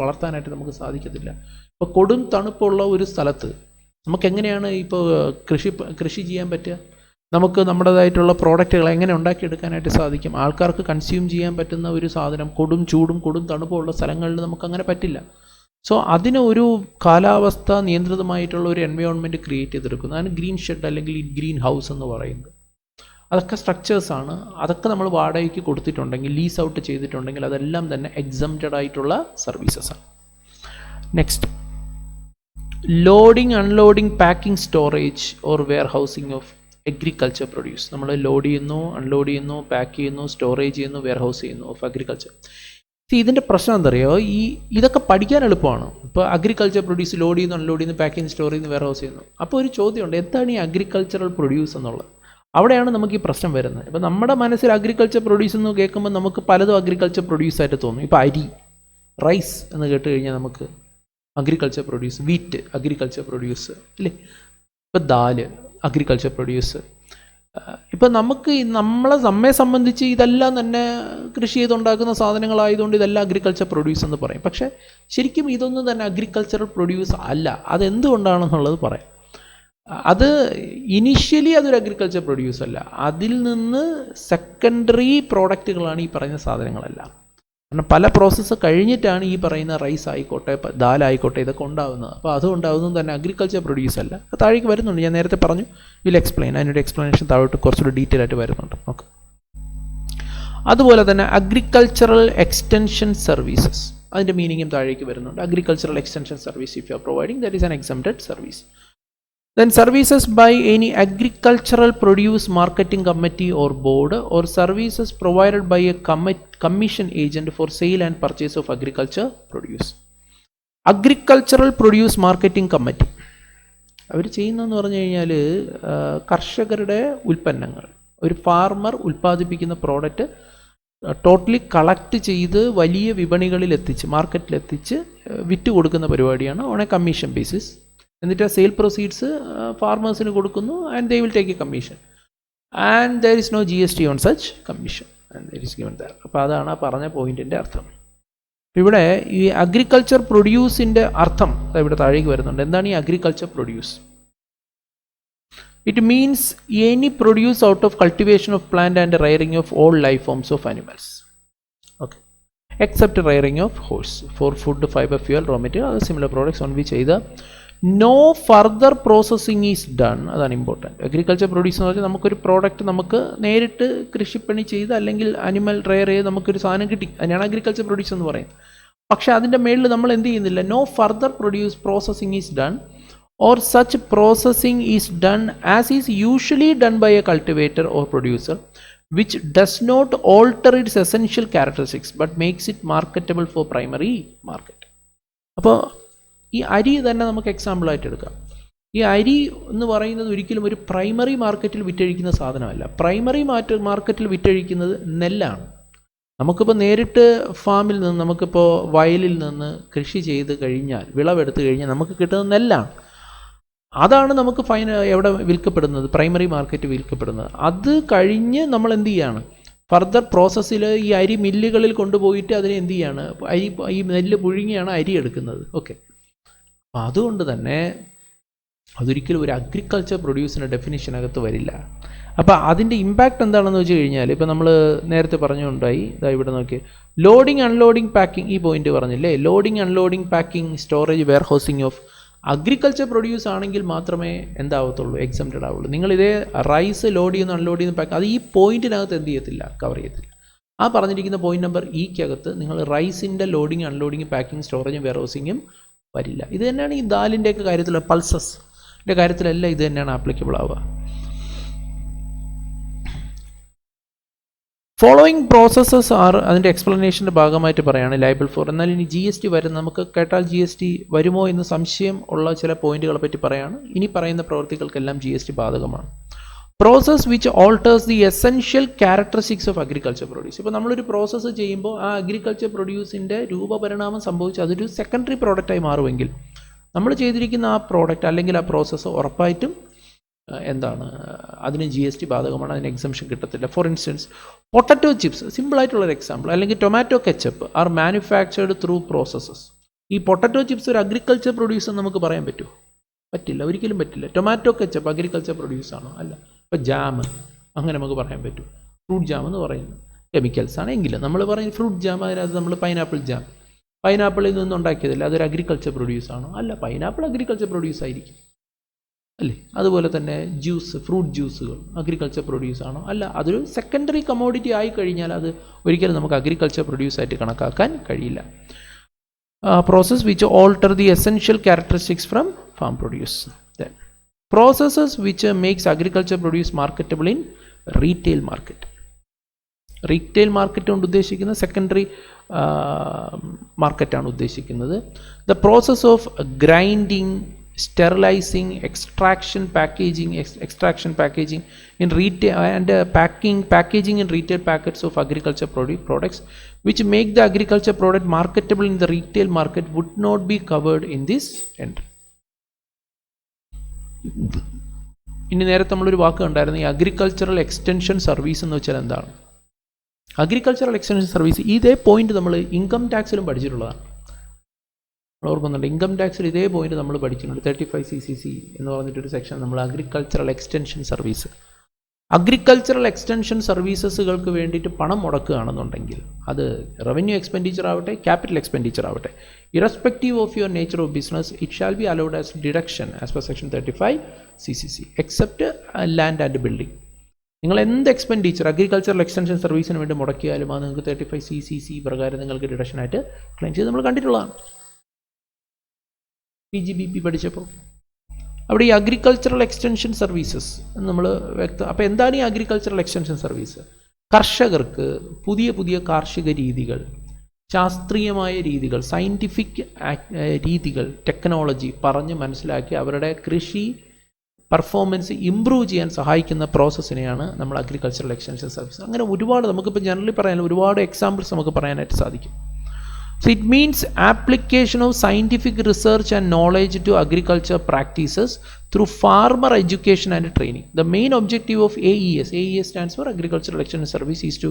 വളർത്താനായിട്ട് നമുക്ക് സാധിക്കത്തില്ല. ഇപ്പോൾ കൊടും തണുപ്പുള്ള ഒരു സ്ഥലത്ത് നമുക്ക് എങ്ങനെയാണ് ഇപ്പോൾ കൃഷി ചെയ്യാൻ പറ്റുക? നമുക്ക് നമ്മുടേതായിട്ടുള്ള പ്രോഡക്റ്റുകൾ എങ്ങനെ ഉണ്ടാക്കിയെടുക്കാനായിട്ട് സാധിക്കും? ആൾക്കാർക്ക് കൺസ്യൂം ചെയ്യാൻ പറ്റുന്ന ഒരു സാധനം കൊടും ചൂടും കൊടും തണുപ്പുള്ള സ്ഥലങ്ങളിൽ നമുക്കങ്ങനെ പറ്റില്ല. സോ അതിന് ഒരു കാലാവസ്ഥ നിയന്ത്രിതമായിട്ടുള്ള ഒരു എൻവയോൺമെൻറ്റ് ക്രിയേറ്റ് ചെയ്തെടുക്കുന്നതാണ് ഗ്രീൻ ഷെഡ് അല്ലെങ്കിൽ ഗ്രീൻ ഹൗസ് എന്ന് പറയുന്നത്. അതൊക്കെ സ്ട്രക്ചേഴ്സാണ്. അതൊക്കെ നമ്മൾ വാടകയ്ക്ക് കൊടുത്തിട്ടുണ്ടെങ്കിൽ, ലീസ് ഔട്ട് ചെയ്തിട്ടുണ്ടെങ്കിൽ അതെല്ലാം തന്നെ എക്സംപ്റ്റഡ് ആയിട്ടുള്ള സർവീസസാണ്. Next, loading unloading packing storage or warehousing of agriculture produce. നമ്മൾ ലോഡ് ചെയ്യുന്നു, അൺലോഡ് ചെയ്യുന്നു, പാക്ക് ചെയ്യുന്നു, സ്റ്റോറേജ് ചെയ്യുന്നു, വെയർ ഹൗസ് ചെയ്യുന്നു ഓഫ് അഗ്രികൾച്ചർ. ഇതിൻ്റെ പ്രശ്നം എന്താ പറയുക, ഇതൊക്കെ പഠിക്കാൻ എളുപ്പമാണ്. ഇപ്പോൾ അഗ്രികൾച്ചർ പ്രൊഡ്യൂസ് ലോഡ് ചെയ്യുന്നു, അൺലോഡ് ചെയ്യുന്നു, പാക്ക് ചെയ്യുന്നു, സ്റ്റോർ ചെയ്യുന്നു, വെയർ ഹൗസ് ചെയ്യുന്നു. അപ്പോൾ ഒരു ചോദ്യമുണ്ട്, എന്താണ് ഈ അഗ്രികൾച്ചറൽ പ്രൊഡ്യൂസ് എന്നുള്ളത്? അവിടെയാണ് നമുക്ക് ഈ പ്രശ്നം വരുന്നത്. ഇപ്പോൾ നമ്മുടെ മനസ്സിൽ അഗ്രികൾച്ചർ പ്രൊഡ്യൂസ് എന്ന് കേൾക്കുമ്പോൾ നമുക്ക് പലതും അഗ്രികൾച്ചർ പ്രൊഡ്യൂസ് ആയിട്ട് തോന്നും. ഇപ്പോൾ അരി, റൈസ് എന്ന് കേട്ട് കഴിഞ്ഞാൽ നമുക്ക് agriculture produce, wheat agriculture produce അല്ലേ, ഇപ്പോൾ ദാല് അഗ്രികൾച്ചർ പ്രൊഡ്യൂസ്. ഇപ്പം നമ്മെ സംബന്ധിച്ച് ഇതെല്ലാം തന്നെ കൃഷി ചെയ്തുണ്ടാക്കുന്ന സാധനങ്ങളായതുകൊണ്ട് ഇതെല്ലാം അഗ്രികൾച്ചർ പ്രൊഡ്യൂസ് എന്ന് പറയും. പക്ഷേ ശരിക്കും ഇതൊന്നും തന്നെ അഗ്രികൾച്ചറൽ പ്രൊഡ്യൂസ് അല്ല. അതെന്തുകൊണ്ടാണെന്നുള്ളത് പറയാം. അത് ഇനീഷ്യലി അതൊരു അഗ്രികൾച്ചർ പ്രൊഡ്യൂസ് അല്ല. അതിൽ നിന്ന് സെക്കൻഡറി പ്രോഡക്റ്റുകളാണ് ഈ പറയുന്ന സാധനങ്ങളെല്ലാം. കാരണം പല പ്രോസസ്സ് കഴിഞ്ഞിട്ടാണ് ഈ പറയുന്ന റൈസ് ആയിക്കോട്ടെ, ദാലായിക്കോട്ടെ ഇതൊക്കെ ഉണ്ടാകുന്നത്. അപ്പോൾ അതുകൊണ്ടാവുന്നത് തന്നെ അഗ്രികൾച്ചർ പ്രൊഡ്യൂസ് അല്ല. താഴേക്ക് വരുന്നുണ്ട്, ഞാൻ നേരത്തെ പറഞ്ഞു, വിൽ എക്സ്പ്ലെയിൻ. അതിനൊരു എക്സ്പ്ലനേഷൻ താഴോട്ട് കുറച്ചുകൂടി ഡീറ്റെയിൽ ആയിട്ട് വരുന്നുണ്ട്. ഓക്കെ, അതുപോലെ തന്നെ അഗ്രികൾച്ചറൽ എക്സ്റ്റൻഷൻ സർവീസസ്, അതിൻ്റെ മീനിങ്ങും താഴേക്ക് വരുന്നുണ്ട്. Agricultural extension service if you are providing, that is an exempted service. Then services by any agricultural produce marketing committee or board, or services provided by a commission agent for sale and purchase of agriculture produce. Agricultural produce marketing committee അവർ ചെയ്യുന്നതെന്ന് പറഞ്ഞു കഴിഞ്ഞാൽ കർഷകരുടെ ഉൽപ്പന്നങ്ങൾ, ഒരു farmer ഉൽപ്പാദിപ്പിക്കുന്ന product totally collect ചെയ്ത് വലിയ വിപണികളിൽ എത്തിച്ച്, മാർക്കറ്റിലെത്തിച്ച് വിറ്റ് കൊടുക്കുന്ന പരിപാടിയാണ് ഓൺ എ കമ്മീഷൻ ബേസിസ്. എന്നിട്ട് ആ സെയിൽ പ്രൊസീഡ്സ് ഫാർമേഴ്സിന് കൊടുക്കുന്നു, and they will take a commission, and there is no GST on such commission, and there is given there. അപ്പോൾ അതാണ് ആ പറഞ്ഞ പോയിന്റിൻ്റെ അർത്ഥം. ഇവിടെ ഈ അഗ്രികൾച്ചർ പ്രൊഡ്യൂസിൻ്റെ അർത്ഥം ഇവിടെ താഴേക്ക് വരുന്നുണ്ട്. എന്താണ് ഈ agriculture produce? It means any produce out of cultivation of plant and rearing of all life forms of animals. Okay, except rearing of horse for food, fiber, fuel, raw material, other similar products on which either no further processing is done. അതാണ് important. Agriculture produce എന്ന് പറഞ്ഞാൽ നമുക്കൊരു product നമുക്ക് നേരിട്ട് കൃഷിപ്പണി ചെയ്ത് അല്ലെങ്കിൽ animal rare ചെയ്ത് നമുക്കൊരു സാധനം കിട്ടി, അതിനാണ് അഗ്രികൾച്ചർ പ്രൊഡ്യൂസ് എന്ന് പറയുന്നത്. പക്ഷേ അതിൻ്റെ മേളിൽ നമ്മൾ എന്ത് ചെയ്യുന്നില്ല, no further processing is done or such processing is done as is usually done by a cultivator or producer, which does not alter its essential characteristics but makes it marketable for primary market. അപ്പോൾ ഈ അരി തന്നെ നമുക്ക് എക്സാമ്പിളായിട്ട് എടുക്കാം. ഈ അരി എന്ന് പറയുന്നത് ഒരിക്കലും ഒരു പ്രൈമറി മാർക്കറ്റിൽ വിറ്റഴിക്കുന്ന സാധനമല്ല. പ്രൈമറി മാർക്കറ്റിൽ വിറ്റഴിക്കുന്നത് നെല്ലാണ്. നമുക്കിപ്പോൾ നേരിട്ട് ഫാമിൽ നിന്ന്, നമുക്കിപ്പോൾ വയലിൽ നിന്ന് കൃഷി ചെയ്ത് കഴിഞ്ഞാൽ, വിളവെടുത്ത് കഴിഞ്ഞാൽ നമുക്ക് കിട്ടുന്നത് നെല്ലാണ്. അതാണ് നമുക്ക് എവിടെ വിൽക്കപ്പെടുന്നത്, പ്രൈമറി മാർക്കറ്റ് വിൽക്കപ്പെടുന്നത്. അത് കഴിഞ്ഞ് നമ്മൾ എന്ത് ചെയ്യാണ്, ഫർദർ പ്രോസസ്സിൽ ഈ അരി മില്ലുകളിൽ കൊണ്ടുപോയിട്ട് അതിനെ എന്ത് ചെയ്യാണ്, ഈ നെല്ല് പുഴുങ്ങിയാണ് അരി എടുക്കുന്നത്. ഓക്കെ, അപ്പം അതുകൊണ്ട് തന്നെ അതൊരിക്കലും ഒരു അഗ്രികൾച്ചർ പ്രൊഡ്യൂസിൻ്റെ ഡെഫിനിഷനകത്ത് വരില്ല. അപ്പോൾ അതിൻ്റെ ഇമ്പാക്റ്റ് എന്താണെന്ന് വെച്ച് കഴിഞ്ഞാൽ, ഇപ്പോൾ നമ്മൾ നേരത്തെ പറഞ്ഞുകൊണ്ടായി, ഇതാ ഇവിടെ നോക്കി, ലോഡിങ് അൺലോഡിങ് പാക്കിംഗ്, ഈ പോയിന്റ് പറഞ്ഞില്ലേ, loading unloading packing storage warehousing of agriculture produce ആണെങ്കിൽ മാത്രമേ എന്താവത്തുള്ളൂ, എക്സംപ്റ്റഡ് ആവുള്ളൂ. നിങ്ങളിതേ റൈസ് ലോഡ് ചെയ്യുന്ന അൺലോഡ് ചെയ്യുന്ന പാക്ക്, അത് ഈ പോയിന്റിനകത്ത് എന്ത് ചെയ്യത്തില്ല, കവർ ചെയ്യത്തില്ല. ആ പറഞ്ഞിരിക്കുന്ന പോയിന്റ് നമ്പർ ഇക്കകത്ത് നിങ്ങൾ റൈസിൻ്റെ ലോഡിങ് അൺലോഡിങ് പാക്കിംഗ് സ്റ്റോറേജും വെയർ ഹൗസിങ്ങും വരില്ല. ഇത് തന്നെയാണ് ഈ ദാലിൻ്റെയൊക്കെ കാര്യത്തിൽ പൾസസ്. ഇതിൻ്റെ കാര്യത്തിലെല്ലാം ഇത് തന്നെയാണ് ആപ്ലിക്കബിൾ ആവുക. ഫോളോയിങ് പ്രോസസ്സസ് ആർ അതിൻ്റെ എക്സ്പ്ലനേഷൻ്റെ ഭാഗമായിട്ട് പറയുകയാണ് ലയബിൾ ഫോർ. എന്നാൽ ഇനി GST വരും, നമുക്ക് കേട്ടാൽ GST വരുമോ എന്ന് സംശയം ഉള്ള ചില പോയിന്റുകളെ പറ്റി പറയാണ്. ഇനി പറയുന്ന പ്രവൃത്തികൾക്കെല്ലാം GST ബാധകമാണ്. Process which alters the essential characteristics of agriculture produce. ഇപ്പോൾ നമ്മളൊരു പ്രോസസ്സ് ചെയ്യുമ്പോൾ ആ അഗ്രികൾച്ചർ പ്രൊഡ്യൂസിൻ്റെ രൂപപരിണാമം സംഭവിച്ച് അതൊരു സെക്കൻഡറി പ്രോഡക്റ്റായി മാറുമെങ്കിൽ നമ്മൾ ചെയ്തിരിക്കുന്ന ആ പ്രോഡക്റ്റ് അല്ലെങ്കിൽ ആ പ്രോസസ്സ് ഉറപ്പായിട്ടും എന്താണ്, അതിന് GST ബാധകമാണ്, അതിന് എക്സംഷൻ കിട്ടത്തില്ല. ഫോർ ഇൻസ്റ്റൻസ് പൊട്ടറ്റോ ചിപ്സ്, സിമ്പിളായിട്ടുള്ളൊരു എക്സാമ്പിൾ, അല്ലെങ്കിൽ tomato ketchup are manufactured through processes. ഈ പൊട്ടറ്റോ ചിപ്സ് ഒരു അഗ്രികൾച്ചർ പ്രൊഡ്യൂസ് എന്ന് നമുക്ക് പറയാൻ പറ്റുമോ? പറ്റില്ല, ഒരിക്കലും പറ്റില്ല. ടൊമാറ്റോ കെച്ചപ്പ് അഗ്രികൾച്ചർ പ്രൊഡ്യൂസ് ആണോ? അല്ല. ഇപ്പോൾ ജാം അങ്ങനെ നമുക്ക് പറയാൻ പറ്റും. ഫ്രൂട്ട് ജാം എന്ന് പറയുന്നത് കെമിക്കൽസ് ആണെങ്കിലും നമ്മൾ പറയും ഫ്രൂട്ട് ജാം, അതിനകത്ത് നമ്മൾ പൈനാപ്പിൾ ജാം, പൈനാപ്പിളിൽ നിന്നും ഉണ്ടാക്കിയതല്ല, അതൊരു അഗ്രികൾച്ചർ പ്രൊഡ്യൂസ് ആണോ? അല്ല, പൈനാപ്പിൾ അഗ്രികൾച്ചർ പ്രൊഡ്യൂസ് ആയിരിക്കും അല്ലേ. അതുപോലെ തന്നെ ജ്യൂസ്, ഫ്രൂട്ട് ജ്യൂസുകൾ അഗ്രികൾച്ചർ പ്രൊഡ്യൂസ് ആണോ? അല്ല, അതൊരു സെക്കൻഡറി കമോഡിറ്റി ആയി കഴിഞ്ഞാൽ അത് ഒരിക്കലും നമുക്ക് അഗ്രികൾച്ചർ പ്രൊഡ്യൂസ് ആയിട്ട് കണക്കാക്കാൻ കഴിയില്ല. Process which alter the essential characteristics from farm produce. Then processes which makes agriculture produce marketable in retail market. Retail market കൊണ്ട് ഉദ്ദേശിക്കുന്നത് സെക്കൻഡറി മാർക്കറ്റാണ് ഉദ്ദേശിക്കുന്നത്. The process of grinding, sterilizing, extraction packaging in retail and packaging in retail packets of agriculture products which make the agriculture product marketable in the retail market would not be covered in this entry. ഇനി നേരത്തെ നമ്മളൊരു വാക്ക് ഉണ്ടായിരുന്നു, ഈ agricultural extension service എന്ന് വെച്ചാൽ എന്താണ്? Agricultural extension service ഇതേ point നമ്മൾ ഇൻകം ടാക്സിലും പഠിച്ചിട്ടുള്ളതാണ്. ഓർക്കുന്നുണ്ട്, ഇൻകം ടാക്സിൽ ഇതേ പോയിന്റ് നമ്മൾ പഠിക്കുന്നുണ്ട്. 35 CCC എന്ന് പറഞ്ഞിട്ടൊരു സെക്ഷൻ നമ്മൾ agricultural extension service. Agricultural extension സർവീസസുകൾക്ക് വേണ്ടിയിട്ട് പണം മുടക്കുകയാണെന്നുണ്ടെങ്കിൽ അത് റവന്യൂ എക്സ്പെൻഡിച്ചർ ആവട്ടെ, ക്യാപിറ്റൽ എക്സ്പെൻഡിച്ചർ ആവട്ടെ, irrespective of your nature of business, it shall be allowed as deduction as per section 35 CCC except land and building. നിങ്ങൾ എന്ത് എക്സ്പെൻഡിച്ചർ അഗ്രികൾച്ചറൽ എക്സ്റ്റൻഷൻ സർവീസിന് വേണ്ടി മുടക്കിയാലും അത് നിങ്ങൾക്ക് 35 CCC പ്രകാരം നിങ്ങൾക്ക് ഡിഡക്ഷനായിട്ട് ക്ലെയിം ചെയ്ത് നമ്മൾ കണ്ടിട്ടുള്ളതാണ്. PGBP പഠിച്ചപ്പോൾ അവിടെ ഈ അഗ്രികൾച്ചറൽ എക്സ്റ്റൻഷൻ സർവീസസ് നമ്മൾ അപ്പോൾ എന്താണ് ഈ അഗ്രികൾച്ചറൽ എക്സ്റ്റൻഷൻ സർവീസ്? കർഷകർക്ക് പുതിയ പുതിയ കാർഷിക രീതികൾ, ശാസ്ത്രീയമായ രീതികൾ, സയൻറ്റിഫിക് രീതികൾ, ടെക്നോളജി പറഞ്ഞ് മനസ്സിലാക്കി അവരുടെ കൃഷി പെർഫോമൻസ് ഇമ്പ്രൂവ് ചെയ്യാൻ സഹായിക്കുന്ന പ്രോസസ്സിനെയാണ് നമ്മൾ അഗ്രികൾച്ചറൽ എക്സ്റ്റൻഷൻ സർവീസ്. അങ്ങനെ ഒരുപാട് നമുക്കിപ്പോൾ ജനറലി പറയാൻ ഒരുപാട് എക്സാമ്പിൾസ് നമുക്ക് പറയാനായിട്ട് സാധിക്കും. So it means application of scientific research and knowledge to agriculture practices through farmer education and training. The main objective of AES stands for Agricultural Extension Service, is to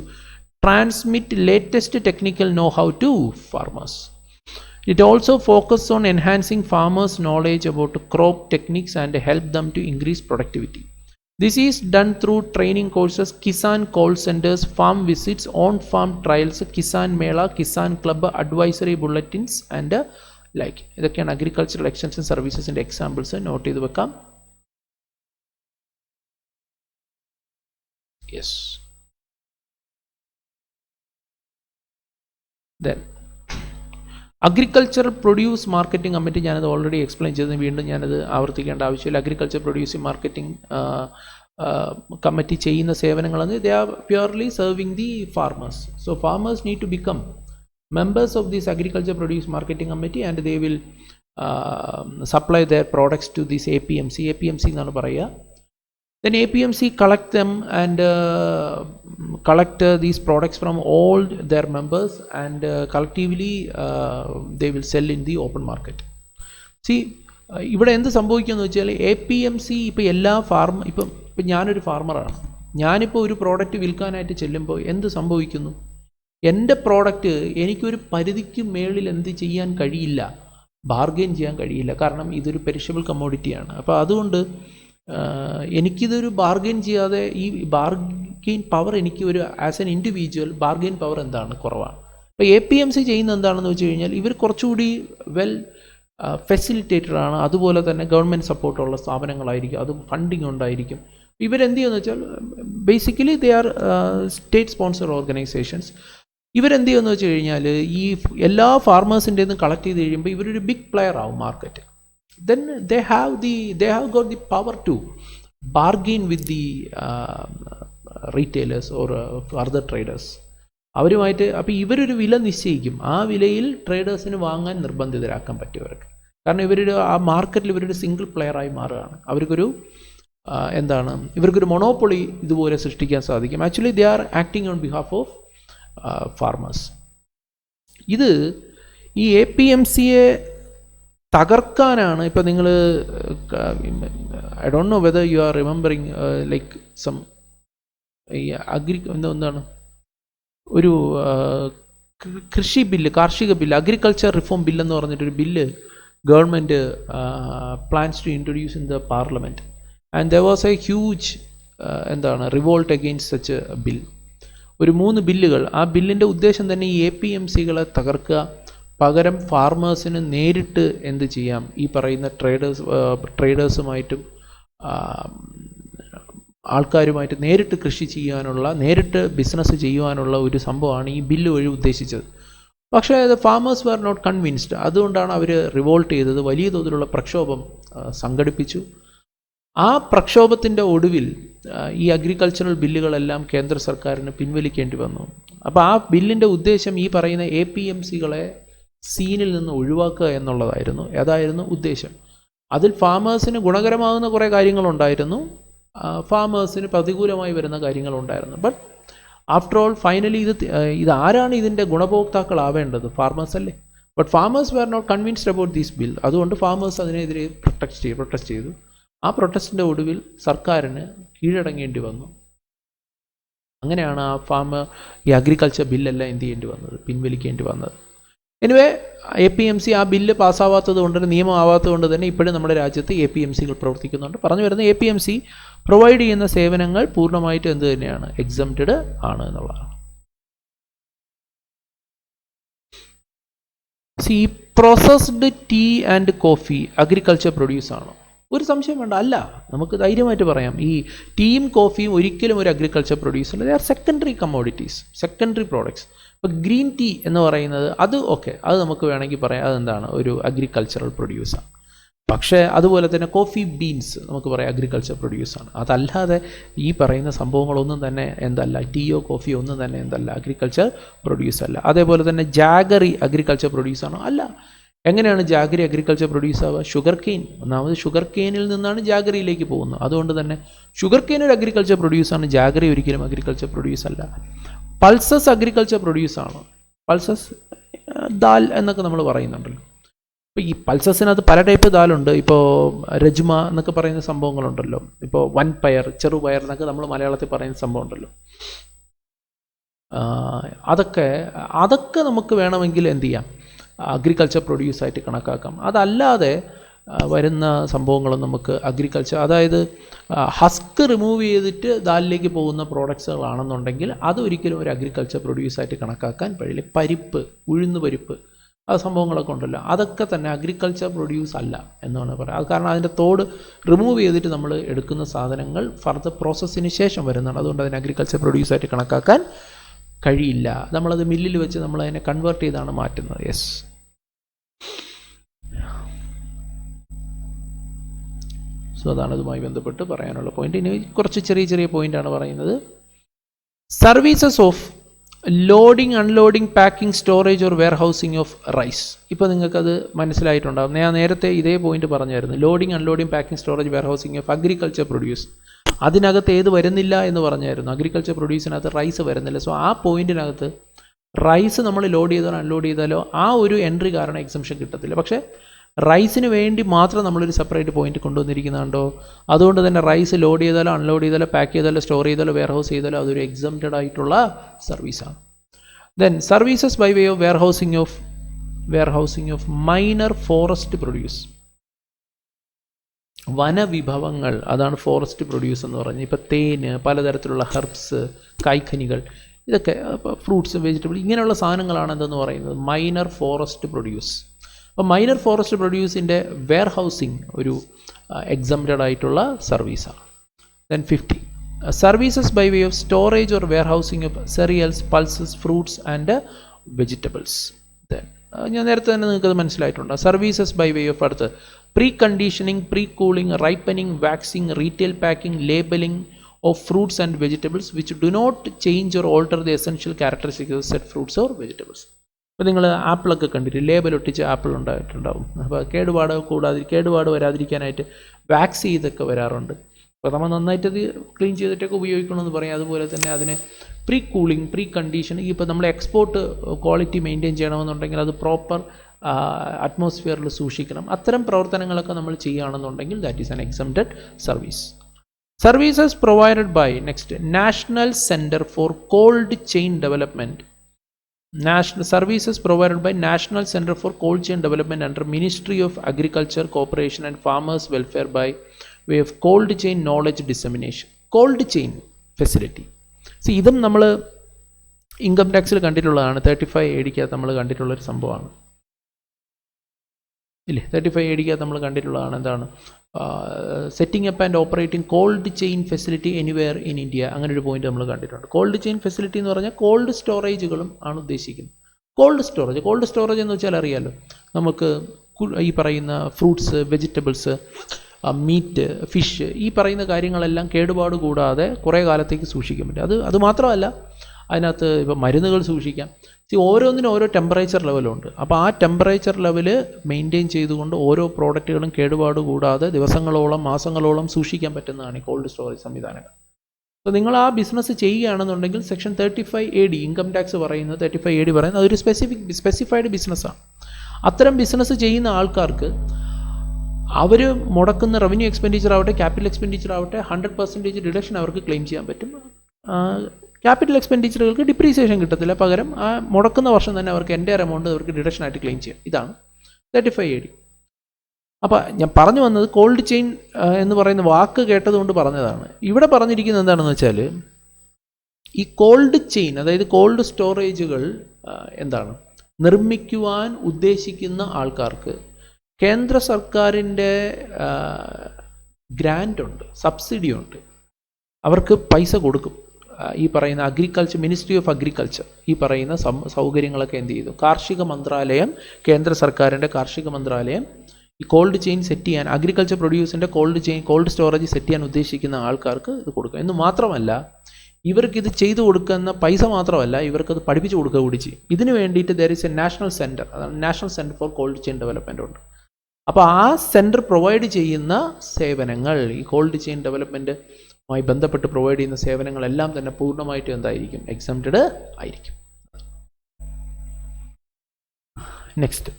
transmit latest technical know-how to farmers. It also focuses on enhancing farmers' knowledge about crop techniques and help them to increase productivity. This is done through training courses, Kisan call centers, farm visits, on-farm trials, Kisan Mela, Kisan Club, advisory bulletins and like. ഇതൊക്കെയാണ് agricultural extension സർവീസസിൻ്റെ examples. Not ചെയ്ത് വെക്കാം. Yes. Then agricultural produce marketing committee, ഞാനത് already explain ചെയ്തത്, വീണ്ടും ഞാനത് ആവർത്തിക്കേണ്ട ആവശ്യമില്ല. Agriculture producing marketing committee ചെയ്യുന്ന സേവനങ്ങളെന്ന് they are purely serving the farmers. So farmers need to become members of this agriculture produce marketing committee and they will supply their products to this APMC എന്നാണ് പറയുക. Then APMC collect them and collect these products from all their members and collectively they will sell in the open market. See, ഇവിടെ എന്ത് സംഭവിക്കുമെന്ന് വെച്ചാൽ APMC ഇപ്പോൾ എല്ലാ ഇപ്പം ഞാനൊരു ഫാർമറാണ്, ഞാനിപ്പോൾ ഒരു പ്രോഡക്റ്റ് വിൽക്കാനായിട്ട് ചെല്ലുമ്പോൾ എന്ത് സംഭവിക്കുന്നു? എൻ്റെ പ്രോഡക്റ്റ് എനിക്കൊരു പരിധിക്ക് മേളിൽ എന്ത് ചെയ്യാൻ കഴിയില്ല, ബാർഗെയിൻ ചെയ്യാൻ കഴിയില്ല. കാരണം ഇതൊരു പെരിഷബിൾ കമ്മോഡിറ്റിയാണ്. അപ്പോൾ അതുകൊണ്ട് എനിക്കിതൊരു ബാർഗെയിൻ ചെയ്യാതെ, ഈ ബാർഗെയിൻ പവർ എനിക്ക് ഒരു as an individual bargain power എന്താണ്, കുറവാണ്. അപ്പോൾ APMC ചെയ്യുന്ന എന്താണെന്ന് വെച്ച് കഴിഞ്ഞാൽ ഇവർ കുറച്ചുകൂടി വെൽ ഫെസിലിറ്റേറ്റഡ് ആണ്. അതുപോലെ തന്നെ ഗവൺമെൻറ് സപ്പോർട്ടുള്ള സ്ഥാപനങ്ങളായിരിക്കും, അത് ഫണ്ടിങ് ഉണ്ടായിരിക്കും. ഇവരെന്ത് ചെയ്യുമെന്ന് വെച്ചാൽ basically they are state sponsor organisations. ഇവരെന്ത് ചെയ്യുമെന്ന് വെച്ച് കഴിഞ്ഞാൽ ഈ എല്ലാ ഫാർമേഴ്സിൻ്റെ നിന്ന് കളക്ട് ചെയ്ത് കഴിയുമ്പോൾ ഇവരൊരു ബിഗ് പ്ലെയർ ആവും market. then they have got the power to bargain with the retailers or other traders. അവരുമായിട്ട് അപ്പോൾ ഇവരൊരു വില നിശ്ചയിക്കും, ആ വിലയിൽ ട്രേഡേഴ്സിന് വാങ്ങാൻ നിർബന്ധിതരാക്കാൻ പറ്റുമവർക്ക്. കാരണം ഇവരൊരു ആ മാർക്കറ്റിൽ ഇവരൊരു സിംഗിൾ പ്ലെയറായി മാറുകയാണ്. അവർക്കൊരു ഇവർക്കൊരു മൊണോപ്പൊളി ഇതുപോലെ സൃഷ്ടിക്കാൻ സാധിക്കും. Actually they are acting on behalf of farmers. ഇത് ഈ APMCയെ തകർക്കാനാണ്. ഇപ്പം നിങ്ങൾ I don't know whether you are remembering like some എന്താണ് ഒരു കൃഷി ബില്ല്, കാർഷിക ബില്ല്, അഗ്രികൾച്ചർ റിഫോം ബില്ലെന്ന് പറഞ്ഞിട്ടൊരു bill government plans to introduce in the parliament. And there was a huge revolt against such a bill. ഒരു 3 ബില്ലുകൾ. ആ ബില്ലിൻ്റെ ഉദ്ദേശം തന്നെ ഈ APMCകളെ തകർക്കുക, പകരം ഫാർമേഴ്സിന് നേരിട്ട് എന്ത് ചെയ്യാം, ഈ പറയുന്ന ട്രേഡേഴ്സുമായിട്ടും ആൾക്കാരുമായിട്ട് നേരിട്ട് കൃഷി ചെയ്യാനുള്ള, നേരിട്ട് ബിസിനസ് ചെയ്യുവാനുള്ള ഒരു സംഭവമാണ് ഈ ബില്ല് വഴി ഉദ്ദേശിച്ചത്. പക്ഷേ ഫാമേഴ്സ് വെർ നോട്ട് കൺവിൻസ്ഡ്. അതുകൊണ്ടാണ് അവർ റിവോൾട്ട് ചെയ്തത്, വലിയ തോതിലുള്ള പ്രക്ഷോഭം സംഘടിപ്പിച്ചു. ആ പ്രക്ഷോഭത്തിൻ്റെ ഒടുവിൽ ഈ അഗ്രികൾച്ചറൽ ബില്ലുകളെല്ലാം കേന്ദ്ര സർക്കാരിന് പിൻവലിക്കേണ്ടി വന്നു. അപ്പോൾ ആ ബില്ലിൻ്റെ ഉദ്ദേശം ഈ പറയുന്ന APMCകളെ സീനിൽ നിന്ന് ഒഴിവാക്കുക എന്നുള്ളതായിരുന്നു. അതായിരുന്നു ഉദ്ദേശം. അതിൽ ഫാമേഴ്സിന് ഗുണകരമാകുന്ന കുറേ കാര്യങ്ങളുണ്ടായിരുന്നു, ഫാമേഴ്സിന് പ്രതികൂലമായി വരുന്ന കാര്യങ്ങളുണ്ടായിരുന്നു. ബട്ട് ആഫ്റ്റർ ഓൾ ഫൈനലി ഇത് ആരാണ് ഇതിൻ്റെ ഗുണഭോക്താക്കളാവേണ്ടത്? ഫാർമേഴ്സ് അല്ലേ. But farmers were not convinced about this bill. അതുകൊണ്ട് ഫാമേഴ്സ് അതിനെതിരെ പ്രൊട്ടസ്റ്റ് ചെയ്തു. ആ പ്രൊട്ടസ്റ്റിൻ്റെ ഒടുവിൽ സർക്കാരിന് കീഴടങ്ങേണ്ടി വന്നു. അങ്ങനെയാണ് ഈ അഗ്രികൾച്ചർ ബില്ലെല്ലാം എന്ത് ചെയ്യേണ്ടി വന്നത്, പിൻവലിക്കേണ്ടി വന്നത്. എനിവേ APMC ആ ബില്ല് പാസ്സാവാത്തത് കൊണ്ട്, നിയമമാവാത്തത് കൊണ്ട് തന്നെ ഇപ്പോഴും നമ്മുടെ രാജ്യത്ത് APMCകൾ പ്രവർത്തിക്കുന്നുണ്ട്. പറഞ്ഞു വരുന്ന APMC പ്രൊവൈഡ് ചെയ്യുന്ന സേവനങ്ങൾ പൂർണ്ണമായിട്ടും എന്ത് തന്നെയാണ്, എക്സംപ്റ്റഡ് ആണ് എന്നുള്ളതാണ്. Processed tea and coffee agriculture produce ആണോ? ഒരു സംശയം വേണ്ട, അല്ല. നമുക്ക് ധൈര്യമായിട്ട് പറയാം, ഈ ടീയും കോഫിയും ഒരിക്കലും ഒരു അഗ്രികൾച്ചർ പ്രൊഡ്യൂസ് അല്ല. They are secondary commodities, secondary products. ഇപ്പോൾ ഗ്രീൻ ടീ എന്ന് പറയുന്നത് അത് അത് നമുക്ക് വേണമെങ്കിൽ പറയാം അതെന്താണ്, ഒരു അഗ്രികൾച്ചറൽ പ്രൊഡ്യൂസാണ്. പക്ഷേ അതുപോലെ തന്നെ കോഫി ബീൻസ് നമുക്ക് പറയാം അഗ്രികൾച്ചർ പ്രൊഡ്യൂസാണ്. അതല്ലാതെ ഈ പറയുന്ന സംഭവങ്ങളൊന്നും തന്നെ ടീയോ കോഫിയോ ഒന്നും തന്നെ അഗ്രികൾച്ചർ പ്രൊഡ്യൂസ് അല്ല. അതേപോലെ തന്നെ ജാഗറി അഗ്രികൾച്ചർ പ്രൊഡ്യൂസാണോ? അല്ല. എങ്ങനെയാണ് ജാഗറി അഗ്രികൾച്ചർ പ്രൊഡ്യൂസ് ആവുക? Sugar cane. ഒന്നാമത് ഷുഗർ കെയിനിൽ നിന്നാണ് ജാഗറിയിലേക്ക് പോകുന്നത്. അതുകൊണ്ട് തന്നെ ഷുഗർ കെയിൻ ഒരു അഗ്രികൾച്ചർ പ്രൊഡ്യൂസാണ്, ജാഗറി ഒരിക്കലും അഗ്രികൾച്ചർ പ്രൊഡ്യൂസ് അല്ല. പൾസസ് അഗ്രികൾച്ചർ പ്രൊഡ്യൂസാണ്. പൾസസ് ദാൽ എന്നൊക്കെ നമ്മൾ പറയുന്നുണ്ടല്ലോ. ഇപ്പോൾ ഈ പൾസസിനകത്ത് പല ടൈപ്പ് ദാലുണ്ട്. ഇപ്പോൾ രജ്മ എന്നൊക്കെ പറയുന്ന സംഭവങ്ങളുണ്ടല്ലോ. ഇപ്പോൾ വൻപയർ, ചെറുപയർ എന്നൊക്കെ നമ്മൾ മലയാളത്തിൽ പറയുന്ന സംഭവം ഉണ്ടല്ലോ. അതൊക്കെ നമുക്ക് വേണമെങ്കിൽ എന്ത് ചെയ്യാം, അഗ്രികൾച്ചർ പ്രൊഡ്യൂസായിട്ട് കണക്കാക്കാം. അതല്ലാതെ വരുന്ന സംഭവങ്ങളും നമുക്ക് അഗ്രികൾച്ചർ, അതായത് ഹസ്ക് റിമൂവ് ചെയ്തിട്ട് ദാലിലേക്ക് പോകുന്ന പ്രോഡക്ട്സുകളാണെന്നുണ്ടെങ്കിൽ അതൊരിക്കലും ഒരു അഗ്രികൾച്ചർ പ്രൊഡ്യൂസായിട്ട് കണക്കാക്കാൻ കഴിയില്ല. പരിപ്പ്, ഉഴുന്ന് പരിപ്പ്, ആ സംഭവങ്ങളൊക്കെ ഉണ്ടല്ലോ, അതൊക്കെ തന്നെ അഗ്രികൾച്ചർ പ്രൊഡ്യൂസ് അല്ല എന്നാണ് പറയുക. അത് കാരണം അതിൻ്റെ തോട് റിമൂവ് ചെയ്തിട്ട് നമ്മൾ എടുക്കുന്ന സാധനങ്ങൾ ഫർദർ പ്രോസസ്സിന് ശേഷം വരുന്നതാണ്. അതുകൊണ്ട് അതിന് അഗ്രികൾച്ചർ പ്രൊഡ്യൂസായിട്ട് കണക്കാക്കാൻ കഴിയില്ല. നമ്മളത് മില്ലിൽ വെച്ച് നമ്മളതിനെ കൺവേർട്ട് ചെയ്താണ് മാറ്റുന്നത്. യെസ്. സോ അതാണ് അതുമായി ബന്ധപ്പെട്ട് പറയാനുള്ള പോയിന്റ്. ഇനി കുറച്ച് ചെറിയ പോയിന്റാണ് പറയുന്നത്. Services of loading, unloading, packing, storage or warehousing of rice. ഇപ്പോൾ നിങ്ങൾക്കത് മനസ്സിലായിട്ടുണ്ടാകും. ഞാൻ നേരത്തെ ഇതേ പോയിന്റ് പറഞ്ഞായിരുന്നു. Loading, unloading, packing, storage, warehousing of agriculture produce. അതിനകത്ത് ഏത് വരുന്നില്ല എന്ന് പറഞ്ഞായിരുന്നു. അഗ്രികൾച്ചർ പ്രൊഡ്യൂസിനകത്ത് റൈസ് വരുന്നില്ല. സോ ആ പോയിന്റിനകത്ത് റൈസ് നമ്മൾ ലോഡ് ചെയ്താലോ അൺലോഡ് ചെയ്താലോ ആ ഒരു എൻട്രി കാരണം എക്സംഷൻ കിട്ടത്തില്ല. പക്ഷേ റൈസിന് വേണ്ടി മാത്രം നമ്മളൊരു സെപ്പറേറ്റ് പോയിന്റ് കൊണ്ടുവന്നിരിക്കുന്നുണ്ടോ. അതുകൊണ്ട് തന്നെ റൈസ് ലോഡ് ചെയ്താലോ അൺലോഡ് ചെയ്താലോ പാക്ക് ചെയ്താലോ സ്റ്റോർ ചെയ്താലോ വെയർ ഹൗസ് ചെയ്താലോ അതൊരു എക്സംപ്റ്റഡ് ആയിട്ടുള്ള സർവീസാണ്. Then services by way of warehousing of minor forest produce. വനവിഭവങ്ങൾ, അതാണ് ഫോറസ്റ്റ് പ്രൊഡ്യൂസ് എന്ന് പറഞ്ഞാൽ. ഇപ്പോൾ തേന്, പലതരത്തിലുള്ള ഹെർബ്സ്, കായ്ക്കനികൾ, ഇതൊക്കെ ഫ്രൂട്ട്സ്, വെജിറ്റബിൾ, ഇങ്ങനെയുള്ള സാധനങ്ങളാണ് എന്തെന്ന് പറയുന്നത് മൈനർ ഫോറസ്റ്റ് പ്രൊഡ്യൂസ്. അപ്പോൾ മൈനർ ഫോറസ്റ്റ് പ്രൊഡ്യൂസിൻ്റെ വെയർ ഹൗസിംഗ് ഒരു എക്സംപ്റ്റഡ് ആയിട്ടുള്ള സർവീസാണ്. Then 50 services by way of storage or warehousing of cereals, pulses, fruits and vegetables. Then ഞാൻ നേരത്തെ തന്നെ നിങ്ങൾക്കത് മനസ്സിലായിട്ടുണ്ട്. സർവീസസ് ബൈ വേ ഓഫ് അടുത്ത് pre-conditioning, pre-cooling, ripening, waxing, retail packing, labeling of fruits and vegetables which do not change or alter the essential characteristics of said fruits or vegetables. ഇപ്പോൾ നിങ്ങൾ ആപ്പിളൊക്കെ കണ്ടിട്ട് label ഒട്ടിച്ച് ആപ്പിൾ ഉണ്ടായിട്ടുണ്ടാവും. അപ്പോൾ കേടുപാട് വരാതിരിക്കാനായിട്ട് wax ചെയ്തൊക്കെ വരാറുണ്ട്. അപ്പോൾ നമ്മൾ നന്നായിട്ട് അത് ക്ലീൻ ചെയ്തിട്ടൊക്കെ ഉപയോഗിക്കണമെന്ന് പറയും. അതുപോലെ തന്നെ അതിന് പ്രീ കൂളിംഗ്, പ്രീ കണ്ടീഷനിങ്, ഇപ്പോൾ നമ്മൾ എക്സ്പോർട്ട് ക്വാളിറ്റി മെയിൻറ്റെയിൻ ചെയ്യണമെന്നുണ്ടെങ്കിൽ അത് പ്രോപ്പർ അറ്റ്മോസ്ഫിയറിൽ സൂക്ഷിക്കണം. അത്തരം പ്രവർത്തനങ്ങളൊക്കെ നമ്മൾ ചെയ്യുകയാണെന്നുണ്ടെങ്കിൽ that is an exempted service. Services provided by next national centre for cold chain development. National services provided by National Center for Cold Chain Development under Ministry of Agriculture, Cooperation and Farmers Welfare by way of cold chain knowledge dissemination. Cold chain facility. See, ഇതും നമ്മൾ income ടാക്സിൽ കണ്ടിട്ടുള്ളതാണ്. 35 AD നമ്മൾ കണ്ടിട്ടുള്ളൊരു സംഭവമാണ് ഇല്ലേ? 35 AD നമ്മൾ കണ്ടിട്ടുള്ളതാണ്. എന്താണ് setting up and operating cold chain facility anywhere in India. അങ്ങനെ ഒരു പോയിന്റ് നമ്മൾ കണ്ടിട്ടുണ്ട്. കോൾഡ് ചെയിൻ ഫെസിലിറ്റി എന്ന് പറഞ്ഞാൽ കോൾഡ് സ്റ്റോറേജുകളും ആണ് ഉദ്ദേശിക്കുന്നത്. കോൾഡ് സ്റ്റോറേജ് എന്ന് വെച്ചാൽ അറിയാമല്ലോ, നമുക്ക് ഈ പറയുന്ന ഫ്രൂട്ട്സ്, വെജിറ്റബിൾസ്, മീറ്റ്, ഫിഷ്, ഈ പറയുന്ന കാര്യങ്ങളെല്ലാം കേടുപാട് കൂടാതെ കുറേ കാലത്തേക്ക് സൂക്ഷിക്കാൻ പറ്റും. അത് മാത്രമല്ല, അതിനകത്ത് ഇപ്പോൾ മരുന്നുകൾ സൂക്ഷിക്കാം. ഓരോന്നിനും ഓരോ ടെമ്പറേച്ചർ ലെവലുണ്ട്. അപ്പോൾ ആ ടെമ്പറേച്ചർ ലെവൽ മെയിൻറ്റെയിൻ ചെയ്തുകൊണ്ട് ഓരോ പ്രോഡക്റ്റുകളും കേടുപാട് കൂടാതെ ദിവസങ്ങളോളം, മാസങ്ങളോളം സൂക്ഷിക്കാൻ പറ്റുന്നതാണ് ഈ കോൾഡ് സ്റ്റോറേജ് സംവിധാനങ്ങൾ. അപ്പോൾ നിങ്ങൾ ആ ബിസിനസ് ചെയ്യുകയാണെന്നുണ്ടെങ്കിൽ സെക്ഷൻ 35 AD ഇൻകം ടാക്സ് പറയുന്നത്, 35 AD പറയുന്നത് അതൊരു സ്പെസിഫൈഡ് ബിസിനസ്സാണ്. അത്തരം ബിസിനസ് ചെയ്യുന്ന ആൾക്കാർക്ക് അവർ മുടക്കുന്ന റവന്യൂ എക്സ്പെൻഡിച്ചർ ആവട്ടെ, ക്യാപിറ്റൽ എക്സ്പെൻഡിച്ചർ ആവട്ടെ, 100% ഡിഡക്ഷൻ അവർക്ക് ക്ലെയിം ചെയ്യാൻ പറ്റും. ക്യാപിറ്റൽ എക്സ്പെൻഡിച്ചറുകൾക്ക് ഡിപ്രീസിയേഷൻ കിട്ടത്തില്ല, പകരം ആ മുടക്കുന്ന വർഷം തന്നെ അവർക്ക് എൻ്റയർ എമൗണ്ട് അവർക്ക് ഡിഡക്ഷനായിട്ട് ക്ലെയിം ചെയ്യാം. ഇതാണ് 35 AD. അപ്പോൾ ഞാൻ പറഞ്ഞു വന്നത് കോൾഡ് ചെയിൻ എന്ന് പറയുന്ന വാക്ക് കേട്ടതുകൊണ്ട് പറഞ്ഞതാണ്. ഇവിടെ പറഞ്ഞിരിക്കുന്നത് എന്താണെന്ന് വെച്ചാൽ, ഈ കോൾഡ് ചെയിൻ, അതായത് കോൾഡ് സ്റ്റോറേജുകൾ എന്താണ് നിർമ്മിക്കുവാൻ ഉദ്ദേശിക്കുന്ന ആൾക്കാർക്ക് കേന്ദ്ര സർക്കാരിൻ്റെ ഗ്രാൻഡ് ഉണ്ട്, സബ്സിഡി ഉണ്ട്, അവർക്ക് പൈസ കൊടുക്കും. ഈ പറയുന്ന മിനിസ്ട്രി ഓഫ് അഗ്രികൾച്ചർ ഈ പറയുന്ന സൗകര്യങ്ങളൊക്കെ എന്ത് ചെയ്തു, കാർഷിക മന്ത്രാലയം, കേന്ദ്ര സർക്കാരിൻ്റെ കാർഷിക മന്ത്രാലയം ഈ കോൾഡ് ചെയിൻ സെറ്റ് ചെയ്യാൻ, അഗ്രികൾച്ചർ പ്രൊഡ്യൂസിൻ്റെ കോൾഡ് സ്റ്റോറേജ് സെറ്റ് ചെയ്യാൻ ഉദ്ദേശിക്കുന്ന ആൾക്കാർക്ക് ഇത് കൊടുക്കുക. എന്ന് മാത്രമല്ല, ഇവർക്കിത് ചെയ്തു കൊടുക്കുന്ന പൈസ മാത്രമല്ല, ഇവർക്കത് പഠിപ്പിച്ചു കൊടുക്കുക കൂടി ചെയ്യും. ഇതിന് വേണ്ടിയിട്ട് there is a national centre, അതാണ് national centre for cold chain development ഉണ്ട്. അപ്പോൾ ആ സെൻറ്റർ പ്രൊവൈഡ് ചെയ്യുന്ന സേവനങ്ങൾ, ഈ കോൾഡ് ചെയിൻ ഡെവലപ്മെൻറ്റുമായി ബന്ധപ്പെട്ട് പ്രൊവൈഡ് ചെയ്യുന്ന സേവനങ്ങളെല്ലാം തന്നെ പൂർണ്ണമായിട്ടും എന്തായിരിക്കും, എക്സംപ്റ്റഡ് ആയിരിക്കും. Next,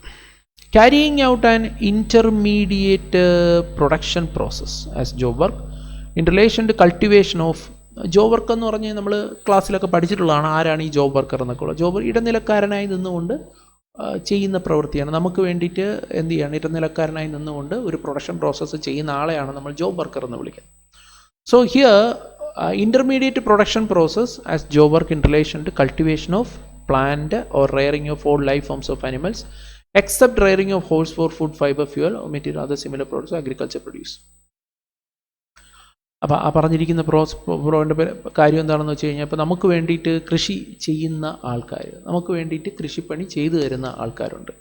carrying out an intermediate production process as job work in relation to cultivation of job work എന്ന് പറഞ്ഞ് നമ്മൾ ക്ലാസ്സിലൊക്കെ പഠിച്ചിട്ടുള്ളതാണ്. ആരാണ് ഈ ജോബ് വർക്കർ എന്നൊക്കെ ഉള്ളത്? ജോബ് ഇടനിലക്കാരനായി നിന്നുകൊണ്ട് ചെയ്യുന്ന പ്രവൃത്തിയാണ്. നമുക്ക് വേണ്ടിയിട്ട് എന്ത് ചെയ്യാണ്, ഇടനിലക്കാരനായി നിന്നുകൊണ്ട് ഒരു പ്രൊഡക്ഷൻ പ്രോസസ്സ് ചെയ്യുന്ന ആളെയാണ് നമ്മൾ ജോബ് വർക്കർ എന്ന് വിളിക്കുന്നത്. So here intermediate production process as job work in relation to cultivation of plant or rearing of all life forms of animals except rearing of horse for food, fiber, fuel or material other similar products agriculture produce. അപ്പോൾ ആ പറഞ്ഞിരിക്കുന്ന കാര്യം എന്താണെന്ന് വെച്ച് കഴിഞ്ഞാൽ, ഇപ്പോൾ നമുക്ക് വേണ്ടിയിട്ട് കൃഷി ചെയ്യുന്ന ആൾക്കാർ, നമുക്ക് വേണ്ടിയിട്ട് കൃഷിപ്പണി ചെയ്തു തരുന്ന ആൾക്കാരുണ്ട്,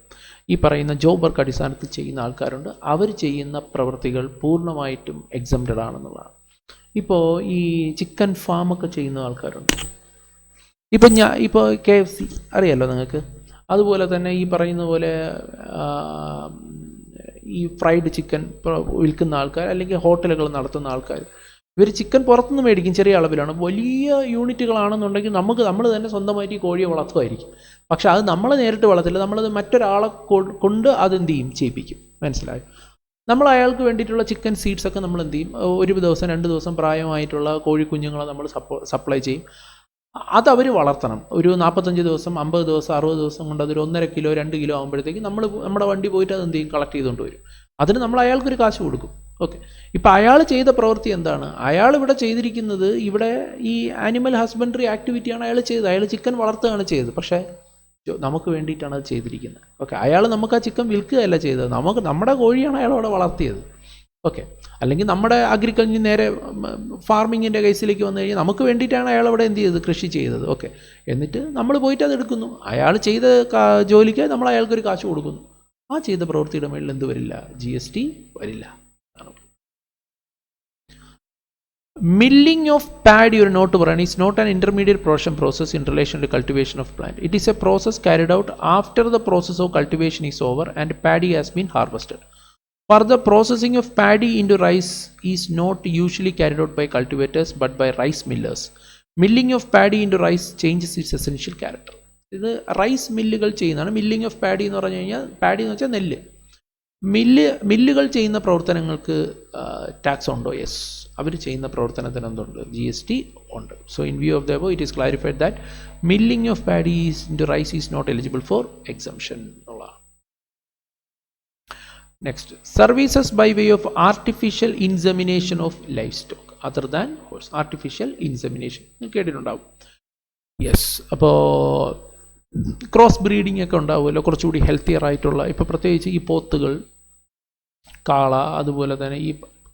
ഈ പറയുന്ന ജോബ് വർക്ക് അടിസ്ഥാനത്തിൽ ചെയ്യുന്ന ആൾക്കാരുണ്ട്. അവർ ചെയ്യുന്ന പ്രവൃത്തികൾ പൂർണ്ണമായിട്ടും എക്സംപ്റ്റഡ് ആണെന്നുള്ളതാണ്. ഇപ്പോൾ ഈ ചിക്കൻ ഫാമൊക്കെ ചെയ്യുന്ന ആൾക്കാരുണ്ട്. ഇപ്പോൾ KFC അറിയാമല്ലോ നിങ്ങൾക്ക്. അതുപോലെ തന്നെ ഈ പറയുന്ന പോലെ ഈ ഫ്രൈഡ് ചിക്കൻ വിൽക്കുന്ന ആൾക്കാർ, അല്ലെങ്കിൽ ഹോട്ടലുകൾ നടത്തുന്ന ആൾക്കാർ, ഇവർ ചിക്കൻ പുറത്തുനിന്ന് മേടിക്കും, ചെറിയ അളവിലാണ്. വലിയ യൂണിറ്റുകളാണെന്നുണ്ടെങ്കിൽ നമ്മൾ തന്നെ സ്വന്തമായിട്ട് ഈ കോഴിയെ വളർത്തുമായിരിക്കും. പക്ഷെ അത് നമ്മൾ നേരിട്ട് വളർത്തില്ല, നമ്മളത് മറ്റൊരാളെ കൊണ്ട് അതെന്ത് ചെയ്യും, ചെയ്യിപ്പിക്കും. മനസ്സിലായോ? നമ്മൾ അയാൾക്ക് വേണ്ടിയിട്ടുള്ള ചിക്കൻ സീഡ്സൊക്കെ നമ്മൾ എന്ത് ചെയ്യും, ഒരു ദിവസം 2 ദിവസം പ്രായമായിട്ടുള്ള കോഴിക്കുഞ്ഞുങ്ങളെ നമ്മൾ സപ്ലൈ ചെയ്യും. അതവർ വളർത്തണം. ഒരു 45 ദിവസം, 50 ദിവസം, 60 ദിവസം കൊണ്ട് അതൊരു 1.5 കിലോ 2 കിലോ ആകുമ്പോഴത്തേക്ക് നമ്മുടെ വണ്ടി പോയിട്ട് അത് എന്ത് ചെയ്യും, കളക്ട് ചെയ്തുകൊണ്ട് വരും. അതിന് നമ്മൾ അയാൾക്കൊരു കാശ് കൊടുക്കും. ഓക്കെ, ഇപ്പം അയാൾ ചെയ്ത പ്രവൃത്തി എന്താണ്? അയാൾ ഇവിടെ ചെയ്തിരിക്കുന്നത്, ഇവിടെ ഈ ആനിമൽ ഹസ്ബൻഡറി ആക്ടിവിറ്റിയാണ് അയാൾ ചെയ്തത്. അയാൾ ചിക്കൻ വളർത്തുകയാണ് ചെയ്തത്, പക്ഷേ നമുക്ക് വേണ്ടിയിട്ടാണ് അത് ചെയ്തിരിക്കുന്നത്. ഓക്കെ, അയാൾ നമുക്ക് ആ ചിക്കൻ വിൽക്കുകയല്ല ചെയ്തത്, നമ്മുടെ കോഴിയാണ് അയാൾ അവിടെ വളർത്തിയത്. ഓക്കെ, അല്ലെങ്കിൽ നമ്മുടെ അഗ്രികൾച്ചർ നേരെ ഫാർമിങ്ങിൻ്റെ കേസിലേക്ക് വന്നു കഴിഞ്ഞാൽ നമുക്ക് വേണ്ടിയിട്ടാണ് അയാൾ അവിടെ എന്ത് ചെയ്തത്, കൃഷി ചെയ്തത്. ഓക്കെ, എന്നിട്ട് നമ്മൾ പോയിട്ട് അത് എടുക്കുന്നു. അയാൾ ചെയ്ത ജോലിക്ക് നമ്മൾ അയാൾക്കൊരു കാശ് കൊടുക്കുന്നു. ആ ചെയ്ത പ്രവൃത്തിയുടെ മേളിൽ എന്ത് വരില്ല? GST വരില്ല. Milling of paddy or not is not an intermediate production process in relation to cultivation of plant. It is a process carried out after the process of cultivation is over and paddy has been harvested. Further processing of paddy into rice is not usually carried out by cultivators but by rice millers. Milling of paddy into rice changes its essential character. ഇത് rice മില്ലുകൾ ചെയ്യുന്നതാണ്. Milling of paddy എന്ന് പറഞ്ഞു കഴിഞ്ഞാൽ, paddy എന്ന് വെച്ചാൽ നെല്ല്. മില്ലുകൾ ചെയ്യുന്ന പ്രവർത്തനങ്ങൾക്ക് ടാക്സ് ഉണ്ടോ? യെസ്, അവർ ചെയ്യുന്ന പ്രവർത്തനത്തിന് എന്തുണ്ട്? GST ഉണ്ട്. So in view of the above it is clarified that milling of paddy into rice is not eligible for exemption എന്നുള്ളതാണ്. Next, services by way of artificial insemination of livestock other than horse. Artificial insemination കേട്ടിട്ടുണ്ടാവും. Yes, അപ്പോൾ cross breeding ഒക്കെ ഉണ്ടാവുമല്ലോ, കുറച്ചുകൂടി healthier ആയിട്ടുള്ള. ഇപ്പോൾ പ്രത്യേകിച്ച് ഈ പോത്തുകൾ, കാള, അതുപോലെ തന്നെ ഈ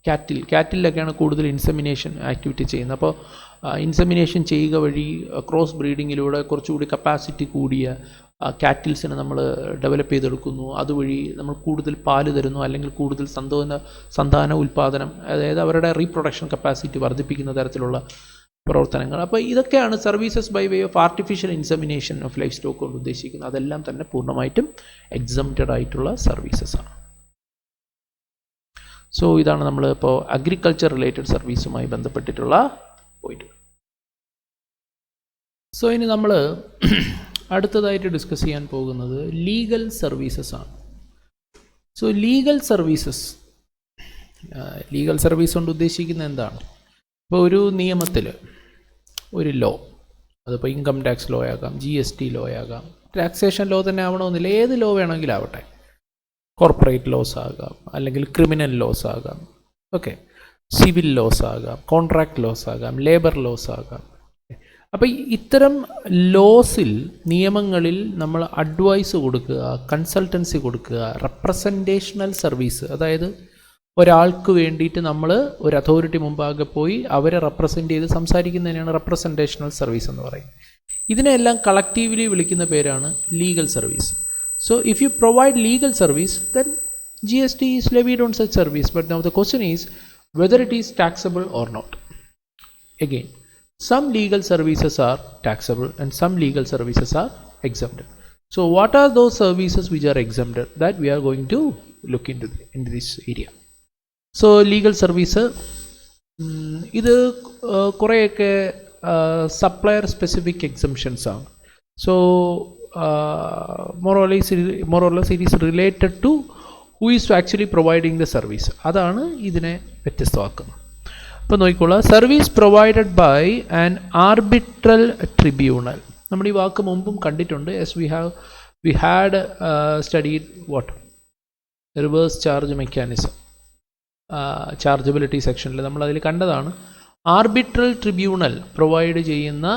കാറ്റിലൊക്കെയാണ് കൂടുതൽ ഇൻസെമിനേഷൻ ആക്ടിവിറ്റി ചെയ്യുന്നത്. അപ്പോൾ ഇൻസെമിനേഷൻ ചെയ്യുക വഴി ക്രോസ് ബ്രീഡിങ്ങിലൂടെ കുറച്ചുകൂടി കപ്പാസിറ്റി കൂടിയ കാറ്റിൽസിനെ നമ്മൾ ഡെവലപ്പ് ചെയ്തെടുക്കുന്നു. അതുവഴി നമ്മൾ കൂടുതൽ പാല് തരുന്നു, അല്ലെങ്കിൽ കൂടുതൽ സന്താന ഉൽപ്പാദനം, അതായത് അവരുടെ റീപ്രൊഡക്ഷൻ കപ്പാസിറ്റി വർദ്ധിപ്പിക്കുന്ന തരത്തിലുള്ള പ്രവർത്തനങ്ങൾ. അപ്പോൾ ഇതൊക്കെയാണ് services by way of artificial insemination of livestock കൊണ്ട് ഉദ്ദേശിക്കുന്നത്. അതെല്ലാം തന്നെ പൂർണ്ണമായിട്ടും എക്സംപ്റ്റഡ് ആയിട്ടുള്ള സർവീസസ് ആണ്. സോ ഇതാണ് നമ്മൾ ഇപ്പോൾ അഗ്രികൾച്ചർ റിലേറ്റഡ് സർവീസുമായി ബന്ധപ്പെട്ടിട്ടുള്ള പോയിന്റ്. സോ ഇനി നമ്മൾ അടുത്തതായിട്ട് ഡിസ്കസ് ചെയ്യാൻ പോകുന്നത് ലീഗൽ സർവീസസ് ആണ്. സോ ലീഗൽ സർവീസസ് കൊണ്ട് ഉദ്ദേശിക്കുന്നത് എന്താണ്? ഇപ്പോൾ ഒരു നിയമത്തിൽ ഒരു ലോ, അതിപ്പോൾ ഇൻകം ടാക്സ് ലോ ആകാം, GST ലോ ആകാം, ടാക്സേഷൻ ലോ തന്നെ ആവണമെന്നില്ല, ഏത് ലോ വേണമെങ്കിലും ആവട്ടെ, കോർപ്പറേറ്റ് ലോസ് ആകാം, അല്ലെങ്കിൽ ക്രിമിനൽ ലോസ് ആകാം, ഓക്കെ, സിവിൽ ലോസ് ആകാം, കോൺട്രാക്ട് ലോസ് ആകാം, ലേബർ ലോസ് ആകാം. അപ്പോൾ ഇത്തരം ലോസിൽ, നിയമങ്ങളിൽ നമ്മൾ അഡ്വൈസ് കൊടുക്കുക, കൺസൾട്ടൻസി കൊടുക്കുക, റെപ്രസെൻറ്റേഷണൽ സർവീസ്, അതായത് ഒരാൾക്ക് വേണ്ടിയിട്ട് നമ്മൾ ഒരു അതോറിറ്റി മുമ്പാകെ പോയി അവരെ റെപ്രസെൻ്റ് ചെയ്ത് സംസാരിക്കുന്നതിനാണ് റെപ്രസെൻറ്റേഷണൽ സർവീസ് എന്ന് പറയുന്നത്. ഇതിനെല്ലാം കളക്റ്റീവ്ലി വിളിക്കുന്ന പേരാണ് legal service. So if you provide legal service, then GST is levied on such service. But now the question is whether it is taxable or not. Again, some legal services are taxable and some legal services are exempted. So what are those services which are exempted? That we are going to look into this area. So legal service, ഇത് കുറേയൊക്കെ supplier specific exemptions ആണ്. So more or less it is related to who is actually providing the service. അതാണ് ഇതിനെ വ്യത്യസ്തമാക്കുന്നത്. അപ്പോൾ നോക്കിക്കോളാം, service provided by an arbitral tribunal. നമ്മൾ ഈ വാക്ക് മുമ്പും കണ്ടിട്ടുണ്ട്. Yes, we had studied what reverse charge mechanism, chargeability സെക്ഷനിൽ നമ്മൾ അതിൽ കണ്ടതാണ്. ആർബിട്രൽ ട്രിബ്യൂണൽ പ്രൊവൈഡ് ചെയ്യുന്ന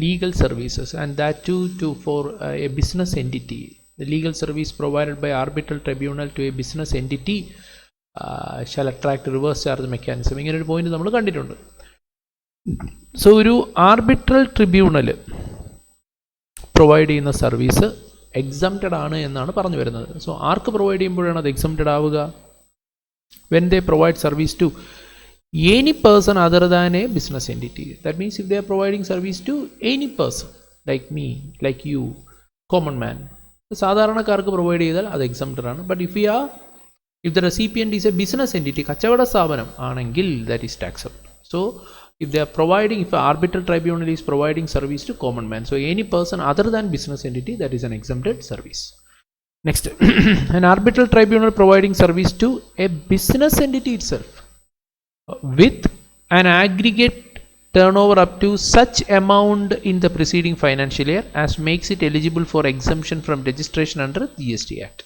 legal services, and that too for a business entity. The legal service provided by arbitral tribunal to a business entity shall attract reverse charge mechanism. ഇങ്ങനെ ഒരു point നമ്മൾ കണ്ടിട്ടുണ്ട്. So ഒരു ആർബിട്രൽ ട്രിബ്യൂണൽ പ്രൊവൈഡ് ചെയ്യുന്ന service exempted ആണ് എന്നാണ് പറഞ്ഞു വരുന്നത്. സോ ആർക്ക് പ്രൊവൈഡ് ചെയ്യുമ്പോഴാണ് അത് എക്സംപ്റ്റഡ് ആവുക? when they provide service to any person other than a business entity. That means if they are providing service to any person like me, like you, common man, സാധാരണക്കാർക്ക് provide ചെയ്താൽ അത് exempted ആണ്. But if the recipient is a business entity, കച്ചവട സ്ഥാപനം ആണെങ്കിൽ that is taxable. So if they are providing, if an arbitral tribunal is providing service to common man, so any person other than business entity, that is an exempted service. Next, an arbitral tribunal providing service to a business entity itself with an aggregate turnover up to such amount in the preceding financial year as makes it eligible for exemption from registration under GST Act.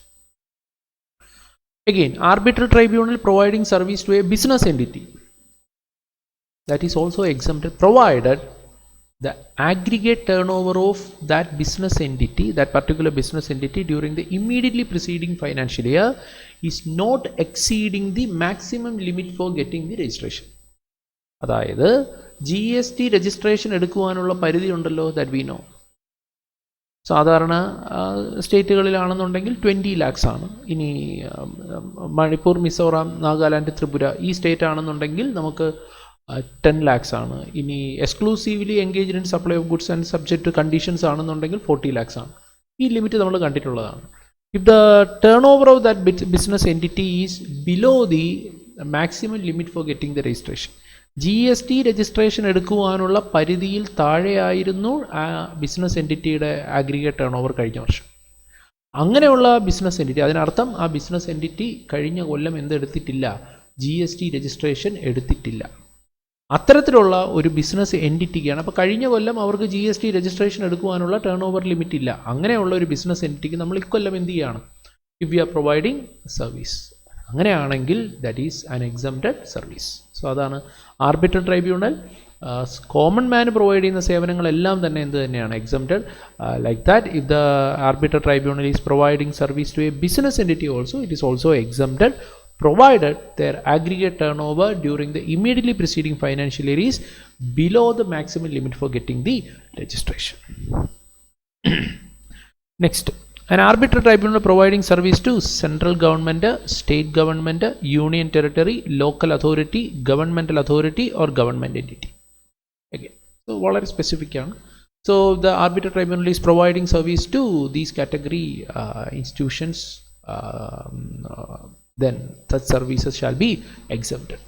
Again, arbitral tribunal providing service to a business entity, that is also exempted provided the aggregate turnover of that business entity, that particular business entity during the immediately preceding financial year is not exceeding the maximum limit for getting the registration. അതായത് GST registration എടുക്കുവാനുള്ള പരിധി ഉണ്ടല്ലോ, that we know. സാധാരണ സ്റ്റേറ്റുകളിലാണെന്നുണ്ടെങ്കിൽ 20 lakhs ആണ്. ഇനി മണിപ്പൂർ, മിസോറാം, നാഗാലാൻഡ്, ത്രിപുര ഈ state ആണെന്നുണ്ടെങ്കിൽ നമുക്ക് 10 lakhs ആണ്. ഇനി exclusively engaged in supply of goods and subject to conditions ആണെന്നുണ്ടെങ്കിൽ 40 lakhs ആണ്. ഈ ലിമിറ്റ് നമ്മൾ കണ്ടിട്ടുള്ളതാണ്. If the turnover of that business entity is below the maximum limit for getting the registration, GST registration എടുക്കുവാനുള്ള പരിധിയിൽ താഴെയായിരുന്നു ആ business എൻറ്റിറ്റിയുടെ ആഗ്രിഗേറ്റ് ടേൺ ഓവർ കഴിഞ്ഞ വർഷം. അങ്ങനെയുള്ള ബിസിനസ് എൻറ്റിറ്റി, അതിനർത്ഥം ആ ബിസിനസ് എൻറ്റിറ്റി കഴിഞ്ഞ കൊല്ലം എന്തെടുത്തിട്ടില്ല, GST രജിസ്ട്രേഷൻ എടുത്തിട്ടില്ല. അത്തരത്തിലുള്ള ഒരു ബിസിനസ് എൻറ്റിറ്റിക്കാണ്. അപ്പോൾ കഴിഞ്ഞ കൊല്ലം അവർക്ക് GST രജിസ്ട്രേഷൻ എടുക്കുവാനുള്ള ടേൺ ഓവർ ലിമിറ്റ് ഇല്ല. അങ്ങനെയുള്ള ഒരു ബിസിനസ് എൻറ്റിറ്റിക്ക് നമ്മൾ ഇക്കൊല്ലം എന്ത് ചെയ്യാണ്, if we are providing service, അങ്ങനെയാണെങ്കിൽ that is an exempted service. So അതാണ് arbitral tribunal common man provide ചെയ്യുന്ന സേവനങ്ങളെല്ലാം തന്നെ എന്ത് തന്നെയാണ്, exempted. Like that if the arbitral tribunal is providing service to a business entity also, it is also exempted provided their aggregate turnover during the immediately preceding financial year is below the maximum limit for getting the registration. Next, an arbitral tribunal providing service to central government, state government, union territory, local authority, governmental authority or government entity. Again, so വളരെ specific ആണ്. So the arbitral tribunal is providing service to these category institutions, then such services shall be exempted.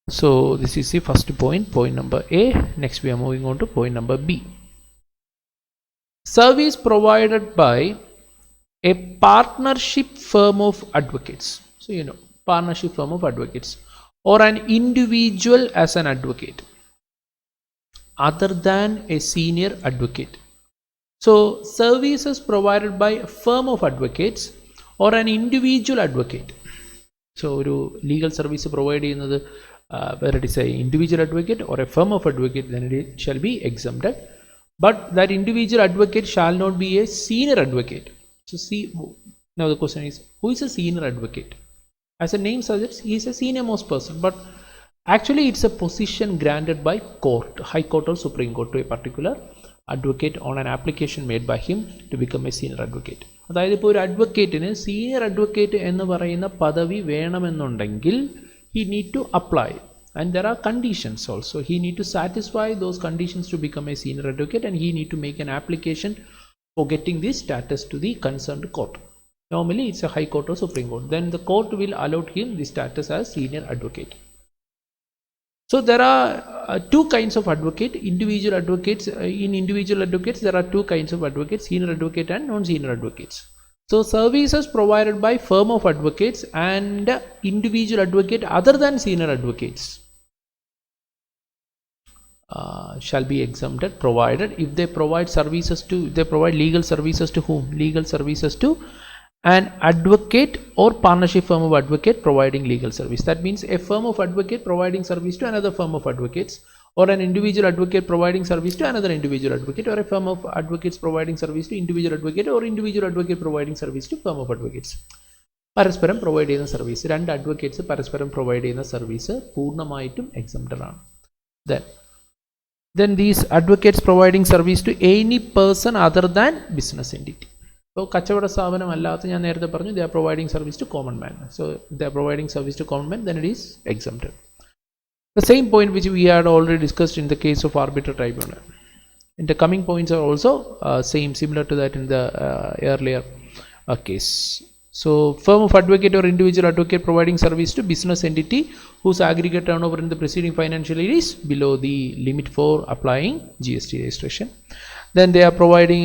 So this is the first point number A. Next we are moving on to point number B. Service provided by a partnership firm of advocates. So you know, partnership firm of advocates or an individual as an advocate other than a senior advocate. So services provided by a firm of advocates or an individual advocate. So ഒരു legal service provide ചെയ്യുന്നത് whether it is a individual advocate or a firm of advocate, then it shall be exempted. But that individual advocate shall not be a senior advocate. So see, now the question is, who is a senior advocate? As a name suggests, he is a senior most person, but actually it's a position granted by court, High Court or Supreme Court, to a particular advocate on an application made by him to become a senior advocate. അതായത് ഇപ്പോൾ ഒരു അഡ്വക്കേറ്റിന് senior advocate എന്ന് പറയുന്ന പദവി വേണമെന്നുണ്ടെങ്കിൽ he need to apply, and there are conditions also. He need to satisfy those conditions to become a senior advocate, and he need to make an application for getting this status to the concerned court. Normally it's a High Court or Supreme Court. Then the court will allot him the status as senior advocate. So there are two kinds of advocate, individual advocates. In individual advocates there are two kinds of advocates, senior advocate and non-senior advocates. So services provided by firm of advocates and individual advocate other than senior advocates shall be exempted, provided if they provide services to, they provide legal services to whom? Legal services to an advocate or partnership firm of advocate providing legal service. That means a firm of advocate providing service to another firm of advocates, or an individual advocate providing service to another individual advocate, or a firm of advocates providing service to individual advocate, or individual advocate providing service to firm of advocates. പരസ്പരം provide ചെയ്യുന്ന service, രണ്ട് advocates പരസ്പരം provide ചെയ്യുന്ന service പൂർണ്ണമായിട്ടും exempted ആണ്. Then these advocates providing service to any person other than business entity. So കച്ചവട സ്ഥാപനം അല്ലാത്ത, ഞാൻ നേരത്തെ പറഞ്ഞു, they are providing service to common man. So if they are providing service to common man, then it is exempted. The same point which we had already discussed in the case of arbitral tribunal. And the coming points are also similar to that in the earlier case. So firm of advocate or individual advocate providing service to business entity whose aggregate turnover in the preceding financial year is below the limit for applying GST registration. Then they are providing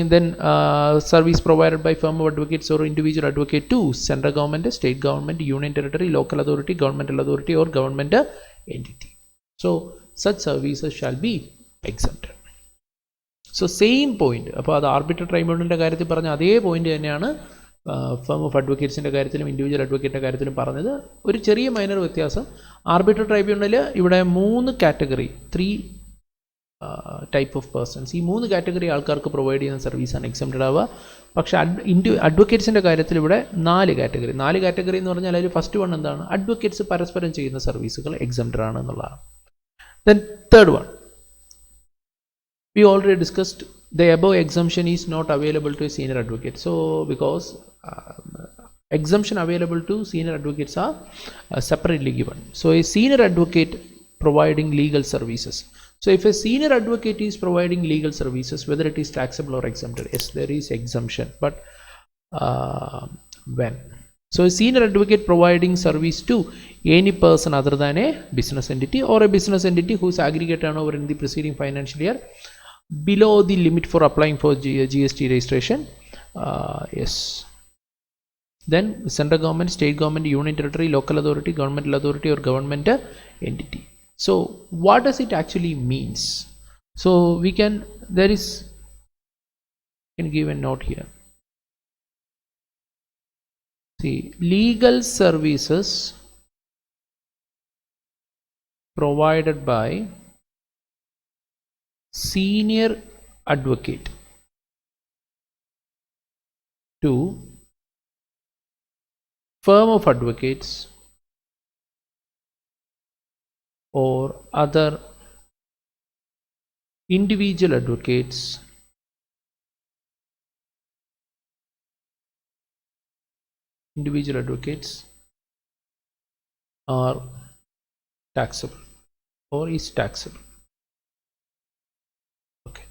service provided by firm of advocates or individual advocate to central government, state government, union territory, local authority, governmental authority or government entity. So such services shall be exempted. So same point. അപ്പോൾ അത് arbitral ട്രൈബ്യൂണലിൻ്റെ കാര്യത്തിൽ പറഞ്ഞ അതേ point തന്നെയാണ് firm of അഡ്വക്കേറ്റ്സിൻ്റെ കാര്യത്തിലും individual അഡ്വക്കേറ്റിൻ്റെ കാര്യത്തിലും പറഞ്ഞത്. ഒരു ചെറിയ മൈനർ വ്യത്യാസം, ആർബിട്രൽ ട്രൈബ്യൂണൽ ഇവിടെ 3 കാറ്റഗറി, 3 ടൈപ്പ് ഓഫ് പേഴ്സൺസ്, ഈ 3 കാറ്റഗറി ആൾക്കാർക്ക് പ്രൊവൈഡ് ചെയ്യുന്ന സർവീസാണ് എക്സംപ്റ്റഡ് ആവുക. പക്ഷേ അഡ്വക്കേറ്റ്സിൻ്റെ കാര്യത്തിൽ ഇവിടെ 4 കാറ്റഗറി. 4 കാറ്റഗറി എന്ന് പറഞ്ഞാൽ അതിൽ ഫസ്റ്റ് വൺ എന്താണ്, അഡ്വക്കേറ്റ്സ് പരസ്പരം ചെയ്യുന്ന സർവീസുകൾ എക്സംപ്റ്റഡ് ആണ് എന്നുള്ളതാണ്. Then third one, we already discussed the above exemption is not available to a senior advocate. So because exemption available to senior advocates are separately given. So a senior advocate providing legal services. So if a senior advocate is providing legal services, whether it is taxable or exempted, yes, there is exemption. But when? So a senior advocate providing service to any person other than a business entity, or a business entity whose aggregate turnover in the preceding financial year below the limit for applying for GST registration. Yes. Then central government, state government, union territory, local authority, governmental authority, or government entity. So what does it actually means? So we can, there is, can give a note here. See, legal services provided by senior advocate to firm of advocates or other individual advocates are taxable or is taxable. Okay.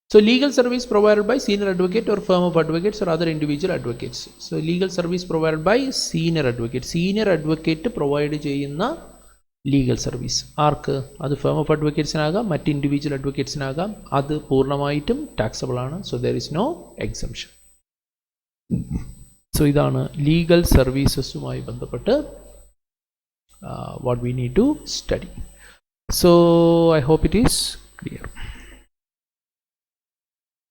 So legal service provided by senior advocate or firm of advocates or other individual advocates. So legal service provided by senior advocate. Senior advocate provide ചെയ്യുന്ന legal service ആർക്ക്? അത് firm of advocatesനാകാം, മറ്റ് individual advocatesനാകാം. അത് പൂർണ്ണമായിട്ടും taxable ആണ്. So there is no exemption. So ഇതാണ് legal servicesുമായി ബന്ധപ്പെട്ട് what we need to study. So I hope it is clear.